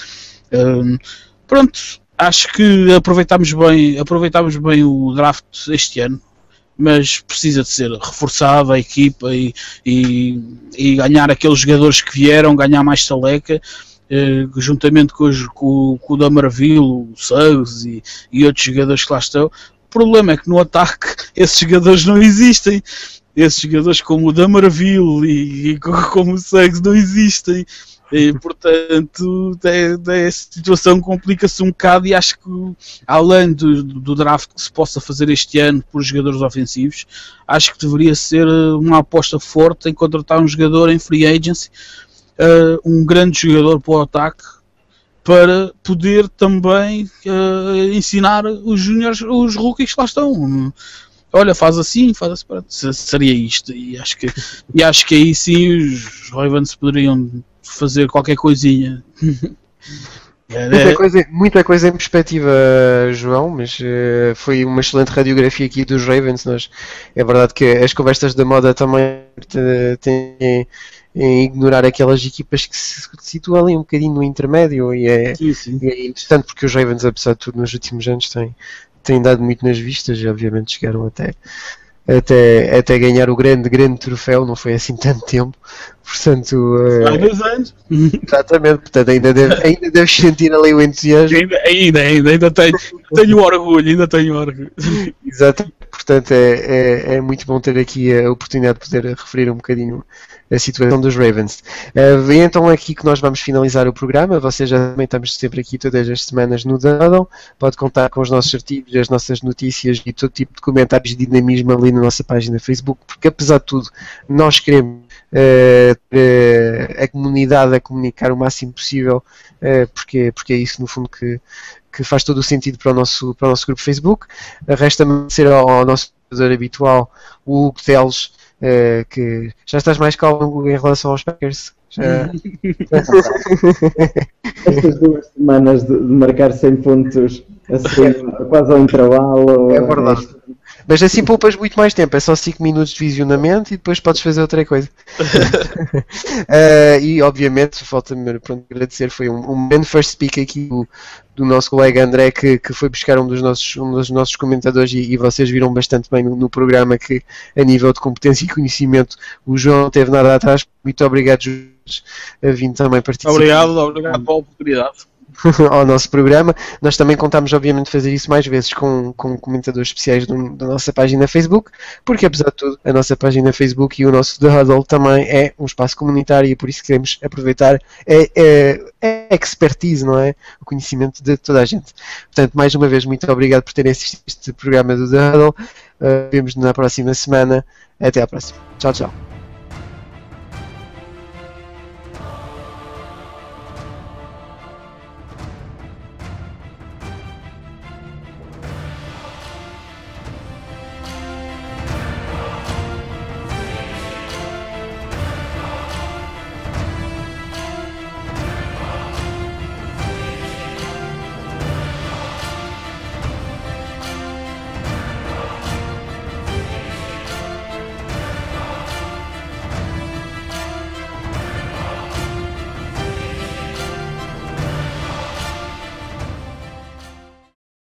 [SPEAKER 3] Pronto, acho que aproveitámos bem o draft este ano, mas precisa de ser reforçada a equipa e ganhar aqueles jogadores que vieram, ganhar mais estaleca. Juntamente com o Damerville, o Suggs e outros jogadores que lá estão. O problema é que no ataque esses jogadores não existem. Esses jogadores como o Damerville e como o Suggs não existem. E, portanto, a situação complica-se um bocado e acho que, além do draft que se possa fazer este ano por jogadores ofensivos, acho que deveria ser uma aposta forte em contratar um jogador em free agency, um grande jogador para o ataque, para poder também ensinar os juniors, os rookies que lá estão. Olha, faz assim, seria isto. E acho que aí sim os Ravens poderiam fazer qualquer coisinha.
[SPEAKER 1] Muita coisa em perspectiva, João, mas foi uma excelente radiografia aqui dos Ravens. É verdade que as conversas da moda também têm em ignorar aquelas equipas que se situam ali um bocadinho no intermédio e é interessante porque os Ravens, apesar de tudo, nos últimos anos têm dado muito nas vistas e obviamente chegaram até até ganhar o grande troféu, não foi assim tanto tempo, portanto...
[SPEAKER 3] Há 2 anos.
[SPEAKER 1] Exatamente, portanto ainda deves sentir ali o entusiasmo.
[SPEAKER 3] Ainda tenho orgulho.
[SPEAKER 1] Exato, portanto é muito bom ter aqui a oportunidade de poder referir um bocadinho a situação dos Ravens. Então aqui que nós vamos finalizar o programa. Vocês já também estamos sempre aqui todas as semanas no Huddle. Pode contar com os nossos artigos, as nossas notícias e todo tipo de comentários de dinamismo ali na nossa página Facebook, porque apesar de tudo nós queremos a comunidade a comunicar o máximo possível, porque é isso no fundo que faz todo o sentido para o nosso grupo Facebook. Resta-me agradecer ao nosso jogador habitual, o Hugo Teles, que já estás mais calmo em relação aos Packers.
[SPEAKER 2] Estas 2 semanas de marcar 100 pontos assim, quase ao intervalo.
[SPEAKER 1] É verdade. Mas assim poupas muito mais tempo, é só 5 minutos de visionamento e depois podes fazer outra coisa. E obviamente, falta-me agradecer, foi um grande first speak aqui do nosso colega André, que foi buscar um dos nossos comentadores e vocês viram bastante bem no programa que a nível de competência e conhecimento o João não teve nada atrás. Muito obrigado, Jorge, a vir também participar.
[SPEAKER 3] Obrigado pela oportunidade.
[SPEAKER 1] Ao nosso programa. Nós também contamos obviamente fazer isso mais vezes com comentadores especiais da nossa página Facebook, porque apesar de tudo a nossa página Facebook e o nosso The Huddle também é um espaço comunitário e por isso queremos aproveitar a expertise, não é? O conhecimento de toda a gente. Portanto, mais uma vez, muito obrigado por terem assistido este programa do The Huddle. Vemos-nos na próxima semana. Até à próxima. Tchau, tchau.